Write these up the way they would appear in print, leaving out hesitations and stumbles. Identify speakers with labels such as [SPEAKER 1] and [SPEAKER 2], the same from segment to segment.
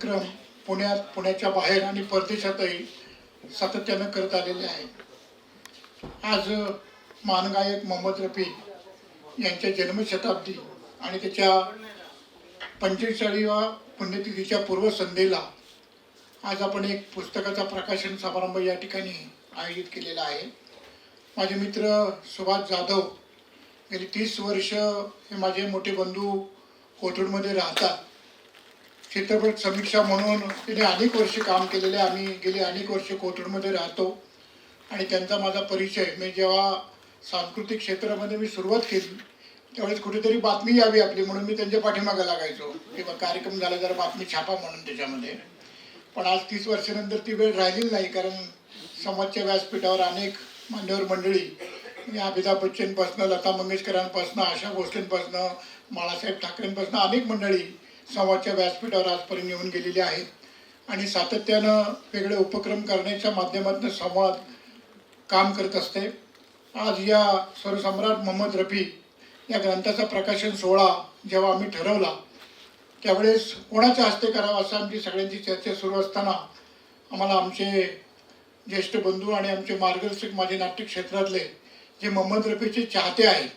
[SPEAKER 1] उपक्रम पुण्यात, पुण्याच्या बाहेर आणि परदेशातही सातत्यानं करत आलेले आहेत. आज महान गायक मोहम्मद रफी यांच्या जन्मशताब्दी आणि त्याच्या 45व्या पुण्यतिथीच्या पूर्वसंध्येला आज आपण एक पुस्तकाचा प्रकाशन समारंभ या ठिकाणी आयोजित केलेला आहे. माझे मित्र सुभाष जाधव गेली 30 वर्ष हे माझे मोठे बंधू कोथरूडमध्ये राहतात. चित्रपट समीक्षा म्हणून त्यांनी अनेक वर्ष काम केलेले. आम्ही गेली अनेक वर्ष कोथरूडमध्ये राहतो आणि त्यांचा माझा परिचय मी जेव्हा सांस्कृतिक क्षेत्रामध्ये मी सुरुवात केली त्यावेळेस कुठेतरी बातमी यावी आपली म्हणून मी त्यांच्या पाठीमागे लागायचो किंवा कार्यक्रम झाला जरा बातमी छापा म्हणून त्याच्यामध्ये. पण आज 30 वर्षानंतर ती वेळ राहिलेली नाही, कारण समाजच्या व्यासपीठावर अनेक मान्यवर मंडळी अमिताभ बच्चनपासनं, लता मंगेशकरांपासनं, आशा भोसलेंपासनं, बाळासाहेब ठाकरेंपासनं अनेक मंडळी समाजच्या व्यासपीठावर आजपर्यंत येऊन गेलेली आहेत आणि सातत्यानं वेगळे उपक्रम करण्याच्या माध्यमातून संवाद काम करत असते. आज या स्वरसम्राट मोहम्मद रफी या ग्रंथाचा प्रकाशन सोहळा जेव्हा आम्ही ठरवला त्यावेळेस कोणाच्या हस्ते करावा असं आमची सगळ्यांची चर्चा सुरू असताना आम्हाला आमचे ज्येष्ठ बंधू आणि आमचे मार्गदर्शक माझे नाट्य क्षेत्रातले जे मोहम्मद रफीचे चाहते आहेत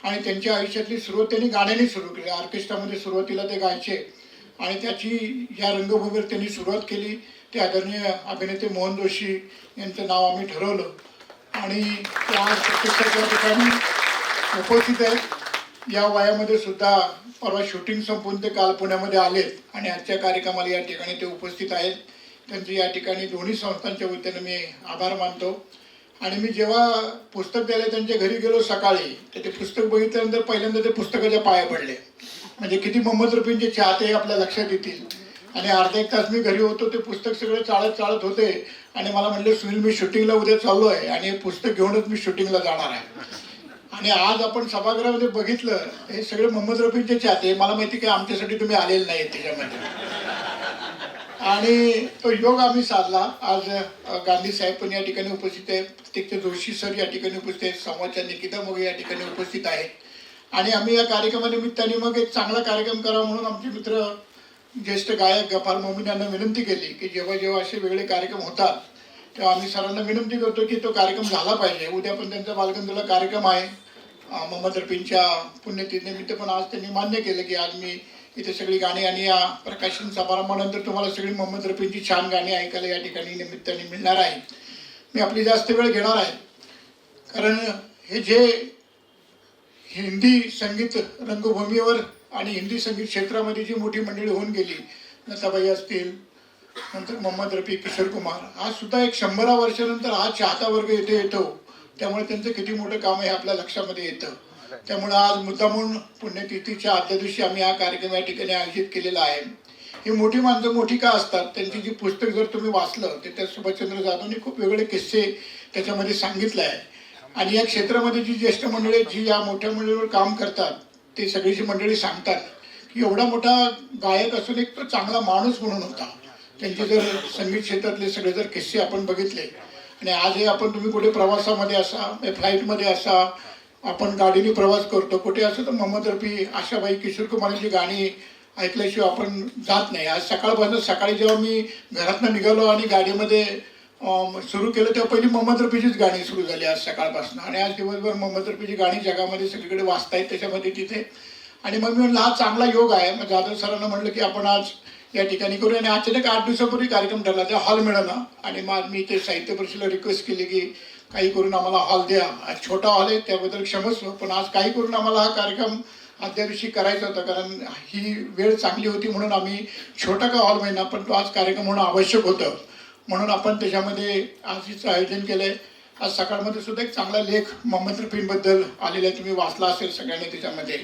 [SPEAKER 1] आणि त्यांच्या आयुष्यातली सुरुवात त्यांनी गाण्याने सुरू केली. ऑर्केस्ट्रामध्ये सुरुवातीला ते गायचे आणि त्याची या रंगभूमीवर त्यांनी सुरुवात केली. ते आदरणीय अभिनेते मोहन जोशी यांचं नाव आम्ही ठरवलं आणि ते आज प्रत्यक्षात या ठिकाणी उपस्थित आहेत. या वयामध्ये सुद्धा परवा शूटिंग संपून ते काल पुण्यामध्ये आलेत आणि आजच्या कार्यक्रमाला या ठिकाणी ते उपस्थित आहेत. त्यांचे या ठिकाणी दोन्ही संस्थांच्या वतीनं मी आभार मानतो. आणि मी जेव्हा पुस्तक द्यायला त्यांच्या घरी गेलो सकाळी तर ते पुस्तक बघितल्यानंतर पहिल्यांदा ते पुस्तकाच्या पाया पडले. म्हणजे किती मोहम्मद रफींचे चाहते आपल्या लक्षात येतील. आणि अर्धा एक तास मी घरी होतो, ते पुस्तक सगळे चाळत होते आणि मला म्हणले सुनील मी शूटिंगला उद्या चाललो आहे आणि हे पुस्तक घेऊनच मी शूटिंगला जाणार आहे. आणि आज आपण सभागृहामध्ये बघितलं हे सगळे मोहम्मद रफींचे चाहते. मला माहिती की आमच्यासाठी तुम्ही आलेले नाही त्याच्यामध्ये आणि तो योग आम्ही साधला. आज गांधी साहेब पण या ठिकाणी उपस्थित आहेत, प्रत्येक जोशी सर या ठिकाणी उपस्थित आहेत, संवादच्या निकिता मोगे या ठिकाणी उपस्थित आहेत आणि आम्ही या कार्यक्रमानिमित्ताने मग एक चांगला कार्यक्रम करावा म्हणून आमचे मित्र ज्येष्ठ गायक गफार मोमीन यांना विनंती केली की जेव्हा जेव्हा असे वेगळे कार्यक्रम होतात तेव्हा आम्ही सरांना विनंती करतो की तो कार्यक्रम झाला पाहिजे. उद्या पण त्यांचा बालगंधर्वला कार्यक्रम आहे मोहम्मद रफींच्या पुण्यतिथीनिमित्त, पण आज त्यांनी मान्य केलं की आज मी इथे सगळी गाणी आणि या प्रकाशन समारंभानंतर तुम्हाला सगळी मोहम्मद रफींची छान गाणी ऐकायला या ठिकाणी निमित्ताने मिळणार आहे. मी आपली जास्त वेळ घेणार आहे कारण हे जे हिंदी संगीत रंगभूमीवर आणि हिंदी संगीत क्षेत्रामध्ये जी मोठी मंडळी होऊन गेली, लताबाई असतील, नंतर मोहम्मद रफी, किशोर कुमार, आज सुद्धा एक 100 वर्षानंतर हा चाहता वर्ग इथे येतो. त्यामुळे त्यांचं किती मोठं काम आहे आपल्या लक्षामध्ये येतं. त्यामुळे आज मुद्दामून पुण्यतिथीच्या आदल्या दिवशी आम्ही हा कार्यक्रम या ठिकाणी आयोजित केलेला आहे. ही मोठी माणसं मोठी का असतात, त्यांची जी पुस्तक जर तुम्ही वाचलं तर त्या सुभाषचंद्र जाधवनी खूप वेगळे किस्से त्याच्यामध्ये सांगितलं आहे. आणि या क्षेत्रामध्ये जी ज्येष्ठ मंडळी जी या मोठ्या मंडळीवर काम करतात ते सगळीची मंडळी सांगतात की एवढा मोठा गायक असून एक तो चांगला माणूस म्हणून होता. त्यांचे जर संगीत क्षेत्रातले सगळे जर किस्से आपण बघितले आणि आज हे आपण तुम्ही कुठे प्रवासामध्ये असा, फ्लाईटमध्ये असा, आपण गाडीने प्रवास करतो कुठे असं, तर मोहम्मद रफी, आशाबाई, किशोर कुमारांची गाणी ऐकल्याशिवाय आपण जात नाही. आज सकाळपासून सकाळी जेव्हा मी घरातनं निघालो आणि गाडीमध्ये सुरू केलं तेव्हा पहिली मोहम्मद रफीचीच गाणी सुरू झाली आज सकाळपासून. आणि आज दिवसभर मोहम्मद रफीची गाणी जगामध्ये सगळीकडे वाचतायत त्याच्यामध्ये तिथे. आणि मग मी म्हणलं हा चांगला योग आहे. मग जाधव सरांना म्हणलं की आपण आज या ठिकाणी करू. आणि अचानक 8 दिवसापूर्वी कार्यक्रम ठरला, त्या हॉल मिळाला आणि मग मी ते साहित्य परिषदेला रिक्वेस्ट केली की काही करून आम्हाला हॉल द्या. आज छोटा हॉल आहे त्याबद्दल क्षमस्व, पण आज काही करून आम्हाला हा कार्यक्रम आदल्या दिवशी करायचा होता कारण ही वेळ चांगली होती म्हणून आम्ही छोटा का हॉल महिना पण तो आज कार्यक्रम होणं आवश्यक होतं म्हणून आपण त्याच्यामध्ये आज हिचं आयोजन केलं आहे. आज सकाळमध्ये सुद्धा एक चांगला लेख मोहम्मद रफींबद्दल आलेला आहे, तुम्ही वाचला असेल सगळ्यांनी त्याच्यामध्ये.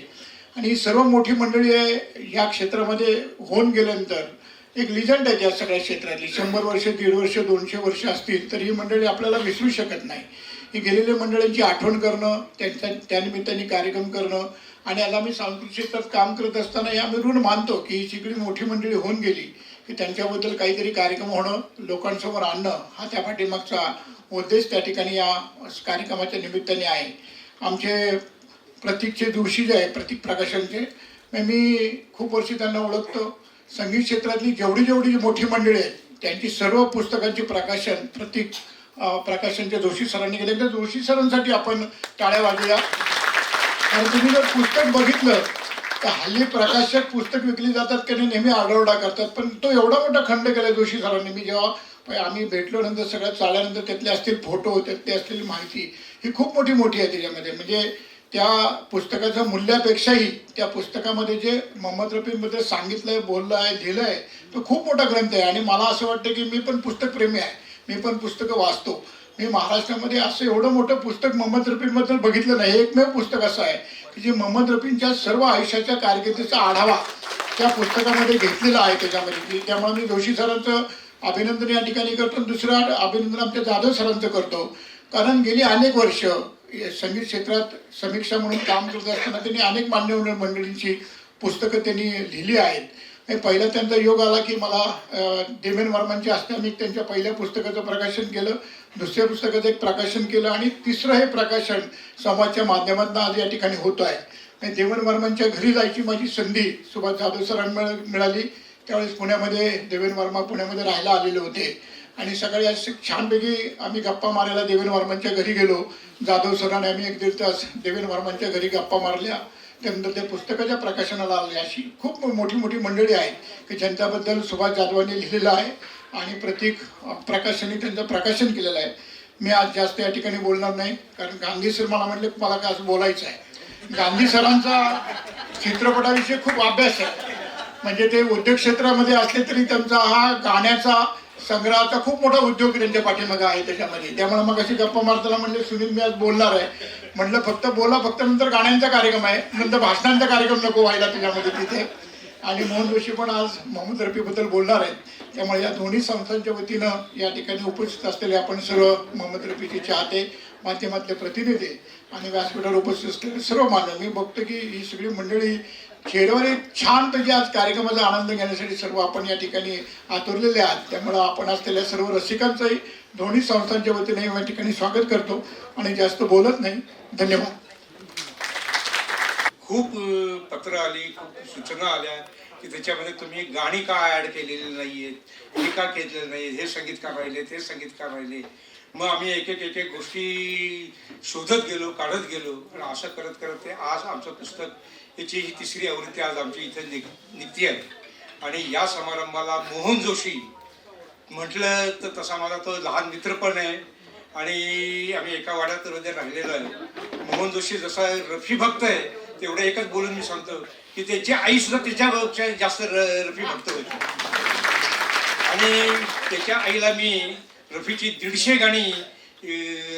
[SPEAKER 1] आणि ही सर्व मोठी मंडळी आहे या क्षेत्रामध्ये होऊन गेल्यानंतर एक लिजंड आहे या सगळ्या क्षेत्रातली. 100 वर्ष, 150 वर्ष, 200 वर्ष असतील तर ही मंडळी आपल्याला विसरू शकत नाही. ही गेलेल्या मंडळींची आठवण करणं, त्यानिमित्ताने कार्यक्रम करणं आणि आज आम्ही सांस्कृतिक क्षेत्रात काम करत असताना या आम्ही ऋण मानतो की ही सगळी मोठी मंडळी होऊन गेली की त्यांच्याबद्दल काहीतरी कार्यक्रम होणं, लोकांसमोर आणणं हा त्या पाठीमागचा उद्देश त्या ठिकाणी या कार्यक्रमाच्या निमित्ताने आहे. आमचे प्रतीकचे जोशी जे आहे, प्रतीक प्रकाशनचे, मी खूप वर्षी त्यांना ओळखतो. संगीत क्षेत्रातली जेवढी जेवढी मोठी मंडळी आहेत त्यांची सर्व पुस्तकांची प्रकाशन प्रकाशनच्या जोशी सरांनी केले. तर जोशी सरांसाठी आपण टाळ्या वाजूया. आणि तुम्ही जर पुस्तक बघितलं तर हल्ली प्रकाशक पुस्तक विकली जातात की नाही नेहमी आरडाओरडा करतात, पण तो एवढा मोठा खंड केला जोशी सरांनी. मी जेव्हा आम्ही भेटलो नंतर सगळ्यात चालल्यानंतर त्यातले असतील फोटो, त्यातली असलेली माहिती ही खूप मोठी आहे त्याच्यामध्ये. म्हणजे त्या पुस्तकाच्या मूल्यापेक्षाही त्या पुस्तकामध्ये जे मोहम्मद रफीबद्दल सांगितलंय, बोललं आहे, लिहिलं आहे तो खूप मोठा ग्रंथ आहे. आणि मला असं वाटतं की मी पण पुस्तकप्रेमी आहे, मी पण पुस्तकं वाचतो. मी महाराष्ट्रामध्ये असं एवढं मोठं पुस्तक मोहम्मद रफीबद्दल बघितलं नाही. एकमेव पुस्तक असं आहे की जे मोहम्मद रफींच्या सर्व आयुष्याच्या कारकिर्दीचा आढावा त्या पुस्तकामध्ये घेतलेला आहे त्याच्यामध्ये. त्यामुळे मी जोशी सरांचं अभिनंदन या ठिकाणी करतो. दुसरं अभिनंदन आमच्या जाधव सरांचं करतो, कारण गेली अनेक वर्ष संगीत क्षेत्रात समीक्षा म्हणून काम करत असताना त्यांनी अनेक मान्यवर मंडळींची पुस्तकं त्यांनी लिहिली आहेत. पहिला त्यांचा योग आला की मला देवेन वर्मांच्या हस्ते आम्ही त्यांच्या पहिल्या पुस्तकाचं प्रकाशन केलं, दुसऱ्या पुस्तकाचं एक प्रकाशन केलं आणि तिसरं हे प्रकाशन समाजच्या माध्यमातून आज या ठिकाणी होत आहे. देवेन वर्मांच्या घरी जायची माझी संधी सुभाष जाधव सरांना मिळाली. त्यावेळेस पुण्यामध्ये देवेन वर्मा पुण्यामध्ये राहायला आलेले होते आणि सकाळी असे छानपैकी आम्ही गप्पा मारायला देवेन वर्मांच्या घरी गेलो. जाधव सरांनी आम्ही 1-1.5 तास देवेन वर्मांच्या घरी गप्पा मारल्या. त्यानंतर त्या पुस्तकाच्या प्रकाशनाला आले. अशी खूप मोठी मंडळी आहेत की ज्यांच्याबद्दल सुभाष जाधवांनी लिहिलेलं आहे आणि प्रत्येक प्रकाशनी त्यांचं प्रकाशन केलेलं आहे. मी आज जास्त या ठिकाणी बोलणार नाही, कारण गांधी सर मला म्हटले मला काय असं बोलायचं आहे. गांधी सरांचा चित्रपटाविषयी खूप अभ्यास आहे. म्हणजे ते उद्योग क्षेत्रामध्ये असले तरी त्यांचा हा गाण्याचा संग्रहाचा खूप मोठा उद्योग त्यांच्या पाठीमागे आहे त्याच्यामध्ये. त्यामुळे मग अशी गप्पा मारताना म्हणले सुनील मी आज बोलणार आहे. म्हटलं फक्त बोला, फक्त नंतर गाण्यांचा कार्यक्रम आहे, नंतर भाषणांचा कार्यक्रम नको व्हायला त्याच्यामध्ये तिथे. आणि मोहन जोशी पण आज मोहम्मद रफीबद्दल बोलणार आहेत. त्यामुळे या दोन्ही संस्थांच्या वतीनं या ठिकाणी उपस्थित असलेले आपण सर्व मोहम्मद रफीचे चाहते, माध्यमातले प्रतिनिधी आणि व्यासपीठावर उपस्थित असलेले सर्व मान्य, मी बघतो की ही सगळी मंडळी चेहऱ्यावर एक छानपैकी आज कार्यक्रमाचा आनंद घेण्यासाठी सर्व आपण या ठिकाणी आतुरलेले आहात. त्यामुळं आपण असलेल्या सर्व रसिकांचंही दोन्ही संस्थांच्या वतीने या ठिकाणी स्वागत करतो आणि जास्त बोलत नाही. धन्यवाद.
[SPEAKER 2] खूप पत्र आली, खूप सूचना आल्या की त्याच्यामध्ये तुम्ही गाणी का ॲड केलेली नाही आहेत, हे का केलेलं नाही, हे संगीतकार राहिले, ते संगीतकार राहिले. मग आम्ही एक एक गोष्टी शोधत गेलो, काढत गेलो. आणि असं करत करत ते आज आमचं पुस्तक याची ही 3री आवृत्ती आज आमची इथे निघती आहे. आणि या समारंभाला मोहन जोशी म्हटलं तर तसा माझा तो लहान मित्र पण आहे आणि आम्ही एका वाड्यात राहिलेलो आहे. मोहन जोशी जसा रफी भक्त आहे तेवढं एकच बोलून मी सांगतो की त्याची आई सुद्धा त्याच्यापेक्षा जास्त रफी भक्त होती. आणि त्याच्या आईला मी रफीची 150 गाणी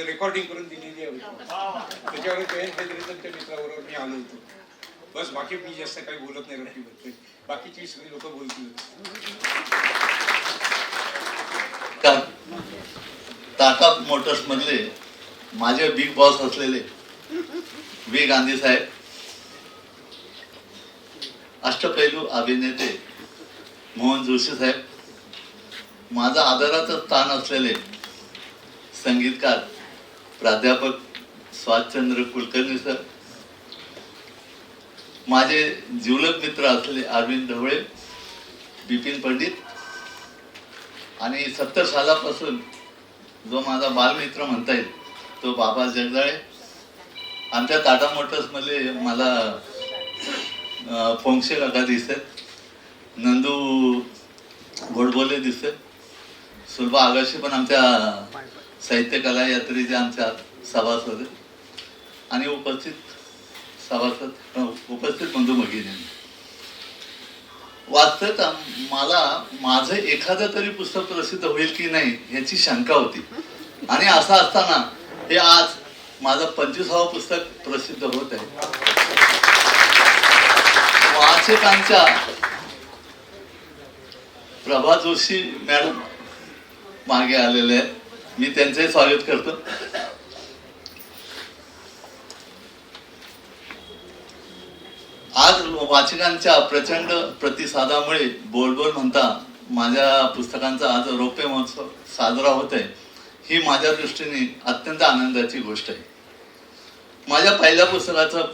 [SPEAKER 2] रेकॉर्डिंग करून दिलेली होती. त्याच्यावर जयंत मित्राबरोबर मी आलो होतो. बस, बाकी मी जास्त काही बोलत नाही रफीबद्दल, बाकीची सगळी लोक बोलतील.
[SPEAKER 3] टाटा मोटर्स मधले माझे बिग बॉस असलेले व्ही गांधी साहेब, अष्टपैलू अभिनेते मोहन जोशी साहेब, माझा आदराचं स्थान असलेले संगीतकार प्राध्यापक स्वातचंद्र कुलकर्णी सर, माझे जिवलग मित्र असलेले अरविंद ढवळे, बिपिन पंडित, आणि 70 सालापासून जो माझा बालमित्र म्हणता येईल तो बाबा जगदाळे. आमच्या टाटा मोटर्समध्ये मला फोंगशे काका दिसतात, नंदू घोडबोले दिसतात, सुलभा आगाशी पण आमच्या साहित्य कला यात्रेच्या आमच्या सभासद आणि उपस्थित बंधू भगिनी. वाचता मला माझं एखादं तरी पुस्तक प्रसिद्ध होईल की नाही ह्याची शंका होती. आणि असं असताना हे आज माझं 25वं पुस्तक प्रसिद्ध होत आहे. वाचकांच्या प्रभा जोशी मॅडम मागे आलेले आहेत, मी त्यांचंही स्वागत करतो. आज वाचकांच्या प्रचंड प्रतिसादामुळे बोलबोल म्हणता माझ्या पुस्तकांचा आज रौप्य महोत्सव साजरा होत आहे. ही माझ्या दृष्टीने अत्यंत आनंदाची गोष्ट आहे. माझ्या पहिल्या पुस्तकाचं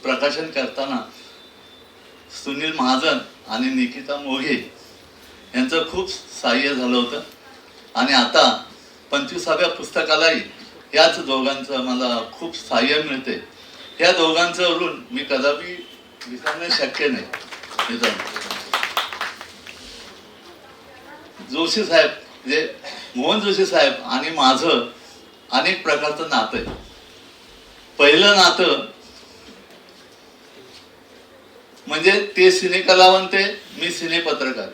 [SPEAKER 3] प्रकाशन करताना सुनील महाजन आणि निकिता मोघे यांचं खूप सहाय्य झालं होतं. आणि आता 25व्या पुस्तकालाही याच दोघांचं मला खूप सहाय्य मिळते. या दोघांचं वरून मी कदापि विसरणे शक्य नाही. मित्रांनो, जोशी साहेब म्हणजे मोहन जोशी साहेब आणि माझं अनेक प्रकारचं नातं आहे. पहिलं नातं म्हणजे ते सिने कलावंत आहे, मी सिने पत्रकार.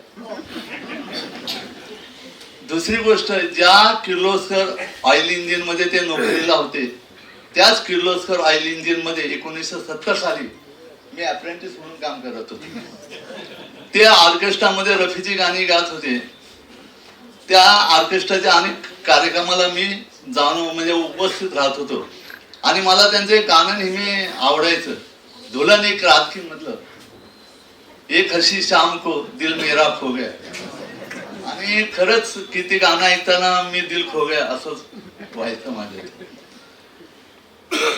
[SPEAKER 3] दुसरी गोष्ट, ज्या किर्लोस्कर ऑइल इंजिन मध्ये ते नोकरीला होते त्याच किर्लोस्कर ऑइल इंजिन मध्ये 1970 साली मी अप्रेंटिस म्हणून काम करत होते. ते ऑर्केस्ट्रामध्ये रफीची गाणी गात होते. त्या ऑर्केस्ट्राच्या अनेक कार्यक्रमाला मी जाऊन म्हणजे उपस्थित राहत होतो आणि मला त्यांचे गाणं नेहमी आवडायचं. दुल्हन एक रात की मतलब एक हसी शाम को दिल मेरा खो गया. आणि खरंच किती गाणं ऐकताना मी दिल खो गया असंच व्हायचं माझ्या.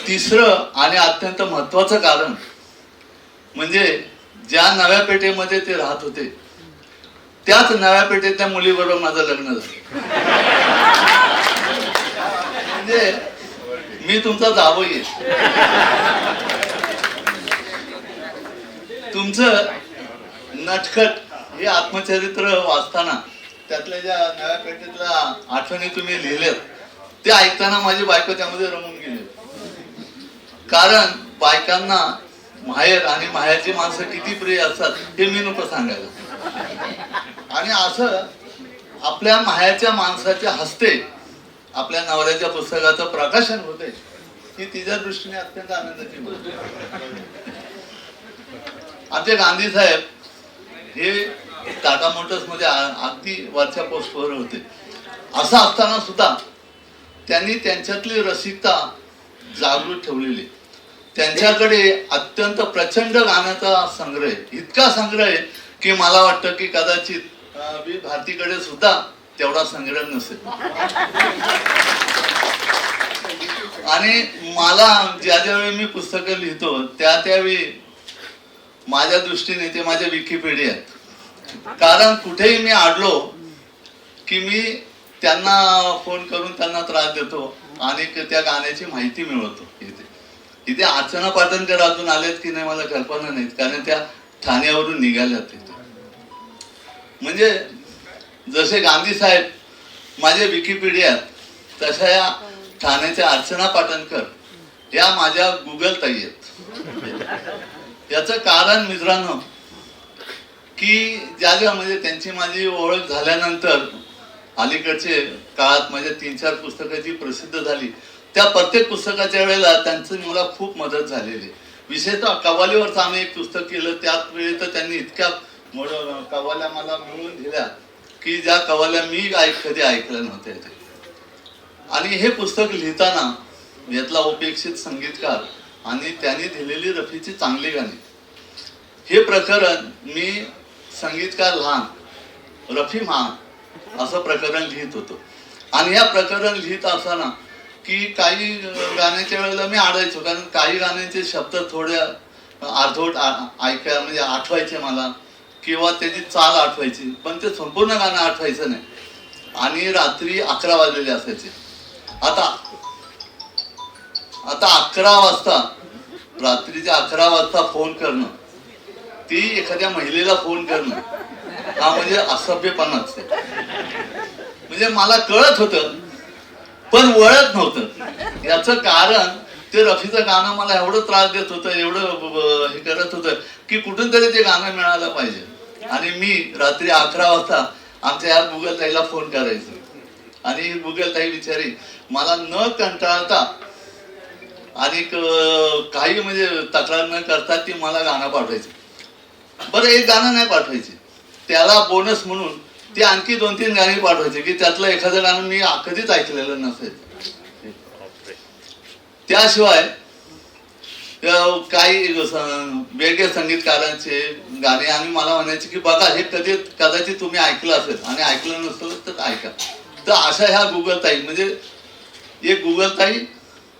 [SPEAKER 3] तिसरं आणि अत्यंत महत्वाचं कारण म्हणजे ज्या नव्या पेठेमध्ये ते राहत होते त्याच नव्या पेठेतल्या मुलीबरोबर माझं लग्न झालं. म्हणजे मी तुमचा जावई आहे. तुमचं नटखट हे आत्मचरित्र वाचताना त्यातल्या ज्या नव्या पेठेतल्या आठवणी तुम्ही लिहिल्यात ते ऐकताना माझी बायको त्यामध्ये रमून गेली. कारण बायकांना माहेर आणि माहेरची माणसं किती प्रिय असतात हे मी नको सांगायला. आणि असं आपल्या माहेरच्या माणसाच्या हस्ते आपल्या नवऱ्याच्या पुस्तकाचं प्रकाशन होते ही तिच्या दृष्टीने अत्यंत आनंदाची गोष्ट आहे. आमचे गांधी साहेब हे टाटा मोटर्स मध्ये अगदी वरच्या पोस्टवर होते. असं असताना सुद्धा त्यांनी त्यांच्यातली रसिकता जागृत ठेवलेली. त्यांच्याकडे अत्यंत प्रचंड गाण्याचा संग्रह आहे. इतका संग्रह आहे की मला वाटतं की कदाचित भारतीकडे सुद्धा तेवढा संग्रह नसेल. आणि मला ज्यावेळी मी पुस्तकं लिहितो त्यावेळी माझ्या दृष्टीने ते माझ्या विकिपीडिया आहेत. कारण कुठेही मी अडलो की मी त्यांना फोन करून त्यांना त्रास देतो आणि त्या गाण्याची माहिती मिळवतो. इथे अर्चना पाटणकर अजून आलेत की नाही मला कल्पना नाहीत, कारण त्या ठाण्यावरून निघाल्यात तिथे. म्हणजे जसे गांधी साहेब माझे विकिपीडियात तशा या ठाण्याच्या अर्चना पाटणकर या माझ्या गुगल ताई आहेत. याचं कारण मित्रांनो की ज्या म्हणजे त्यांची माझी ओळख झाल्यानंतर अलीकडचे काळात माझ्या 3-4 पुस्तकं जी प्रसिद्ध झाली त्या प्रत्येक पुस्तकाच्या वेळेला त्यांची मला खूप मदत झालेली. विशेषतः कव्वालीवरचं आम्ही एक पुस्तक केलं त्याच वेळी तर त्यांनी इतक्या कव्वाल्या मला मिळवून दिल्या की ज्या कव्वाल्या मी कधी ऐकल्या नव्हत्या. आणि हे पुस्तक लिहिताना यातला उपेक्षित संगीतकार आणि त्यांनी दिलेली रफीची चांगली गाणी हे प्रकरण मी संगीतकार लहान रफी महान असं प्रकरण लिहित होतो. आणि या प्रकरण लिहित असताना की काही गाण्याच्या वेळेला मी अडायचो, कारण काही गाण्यांचे शब्द थोडे अर्धवट ऐकायला म्हणजे आठवायचे मला किंवा त्याची चाल आठवायची, पण ते संपूर्ण गाणं आठवायचं नाही. आणि रात्री 11 वाजलेले असायचे. आता 11 वाजता रात्रीच्या 11 वाजता फोन करणं, ती एखाद्या महिलेला फोन करणं हा म्हणजे असभ्यपणाच आहे. म्हणजे मला कळत होतं पण वळत नव्हतं. याचं कारण ते रफीचं गाणं मला एवढं त्रास देत होतं, एवढं हे करत होतं की कुठून तरी ते गाणं मिळालं पाहिजे. आणि मी रात्री 11 वाजता आमच्या या गुगल ताईला फोन करायचो आणि गुगल ताई बिचारी मला न कंटाळता आणि काही म्हणजे तक्रार न करता ती मला गाणं पाठवायची. बरं एक गाणं नाही पाठवायचे, त्याला बोनस म्हणून ती आणखी 2-3 गाणी पाठवायची की त्यातलं एखादं गाणं मी कधीच ऐकलेलं नसेल. त्याशिवाय काही वेगळ्या संगीतकारांचे गाणे आणि मला म्हणायचे की बघा हे कदाचित तुम्ही ऐकलं असेल आणि ऐकलं नसेल तर ऐका. तर अशा ह्या गुगल ताई म्हणजे एक गुगल ताई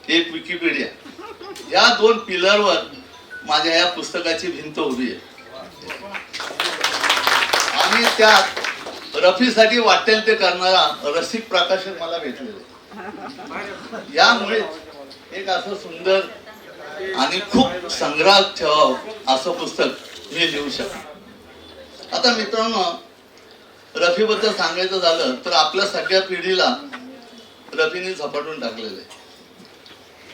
[SPEAKER 3] एक विकिपीडिया या 2 पिलरवर माझ्या या पुस्तकाची भिंत उभी आहे. आणि त्यात रफीसाठी वाटेल ते करणारा रसिक प्रकाशक मला भेटलेले. यामुळे एक असं सुंदर आणि खूप संग्रहात ठेवावं असं पुस्तक मी लिहू शकतो. आता मित्रांनो, रफीबद्दल सांगायचं झालं तर आपल्या सगळ्या पिढीला रफीने झपाटून टाकलेलं आहे.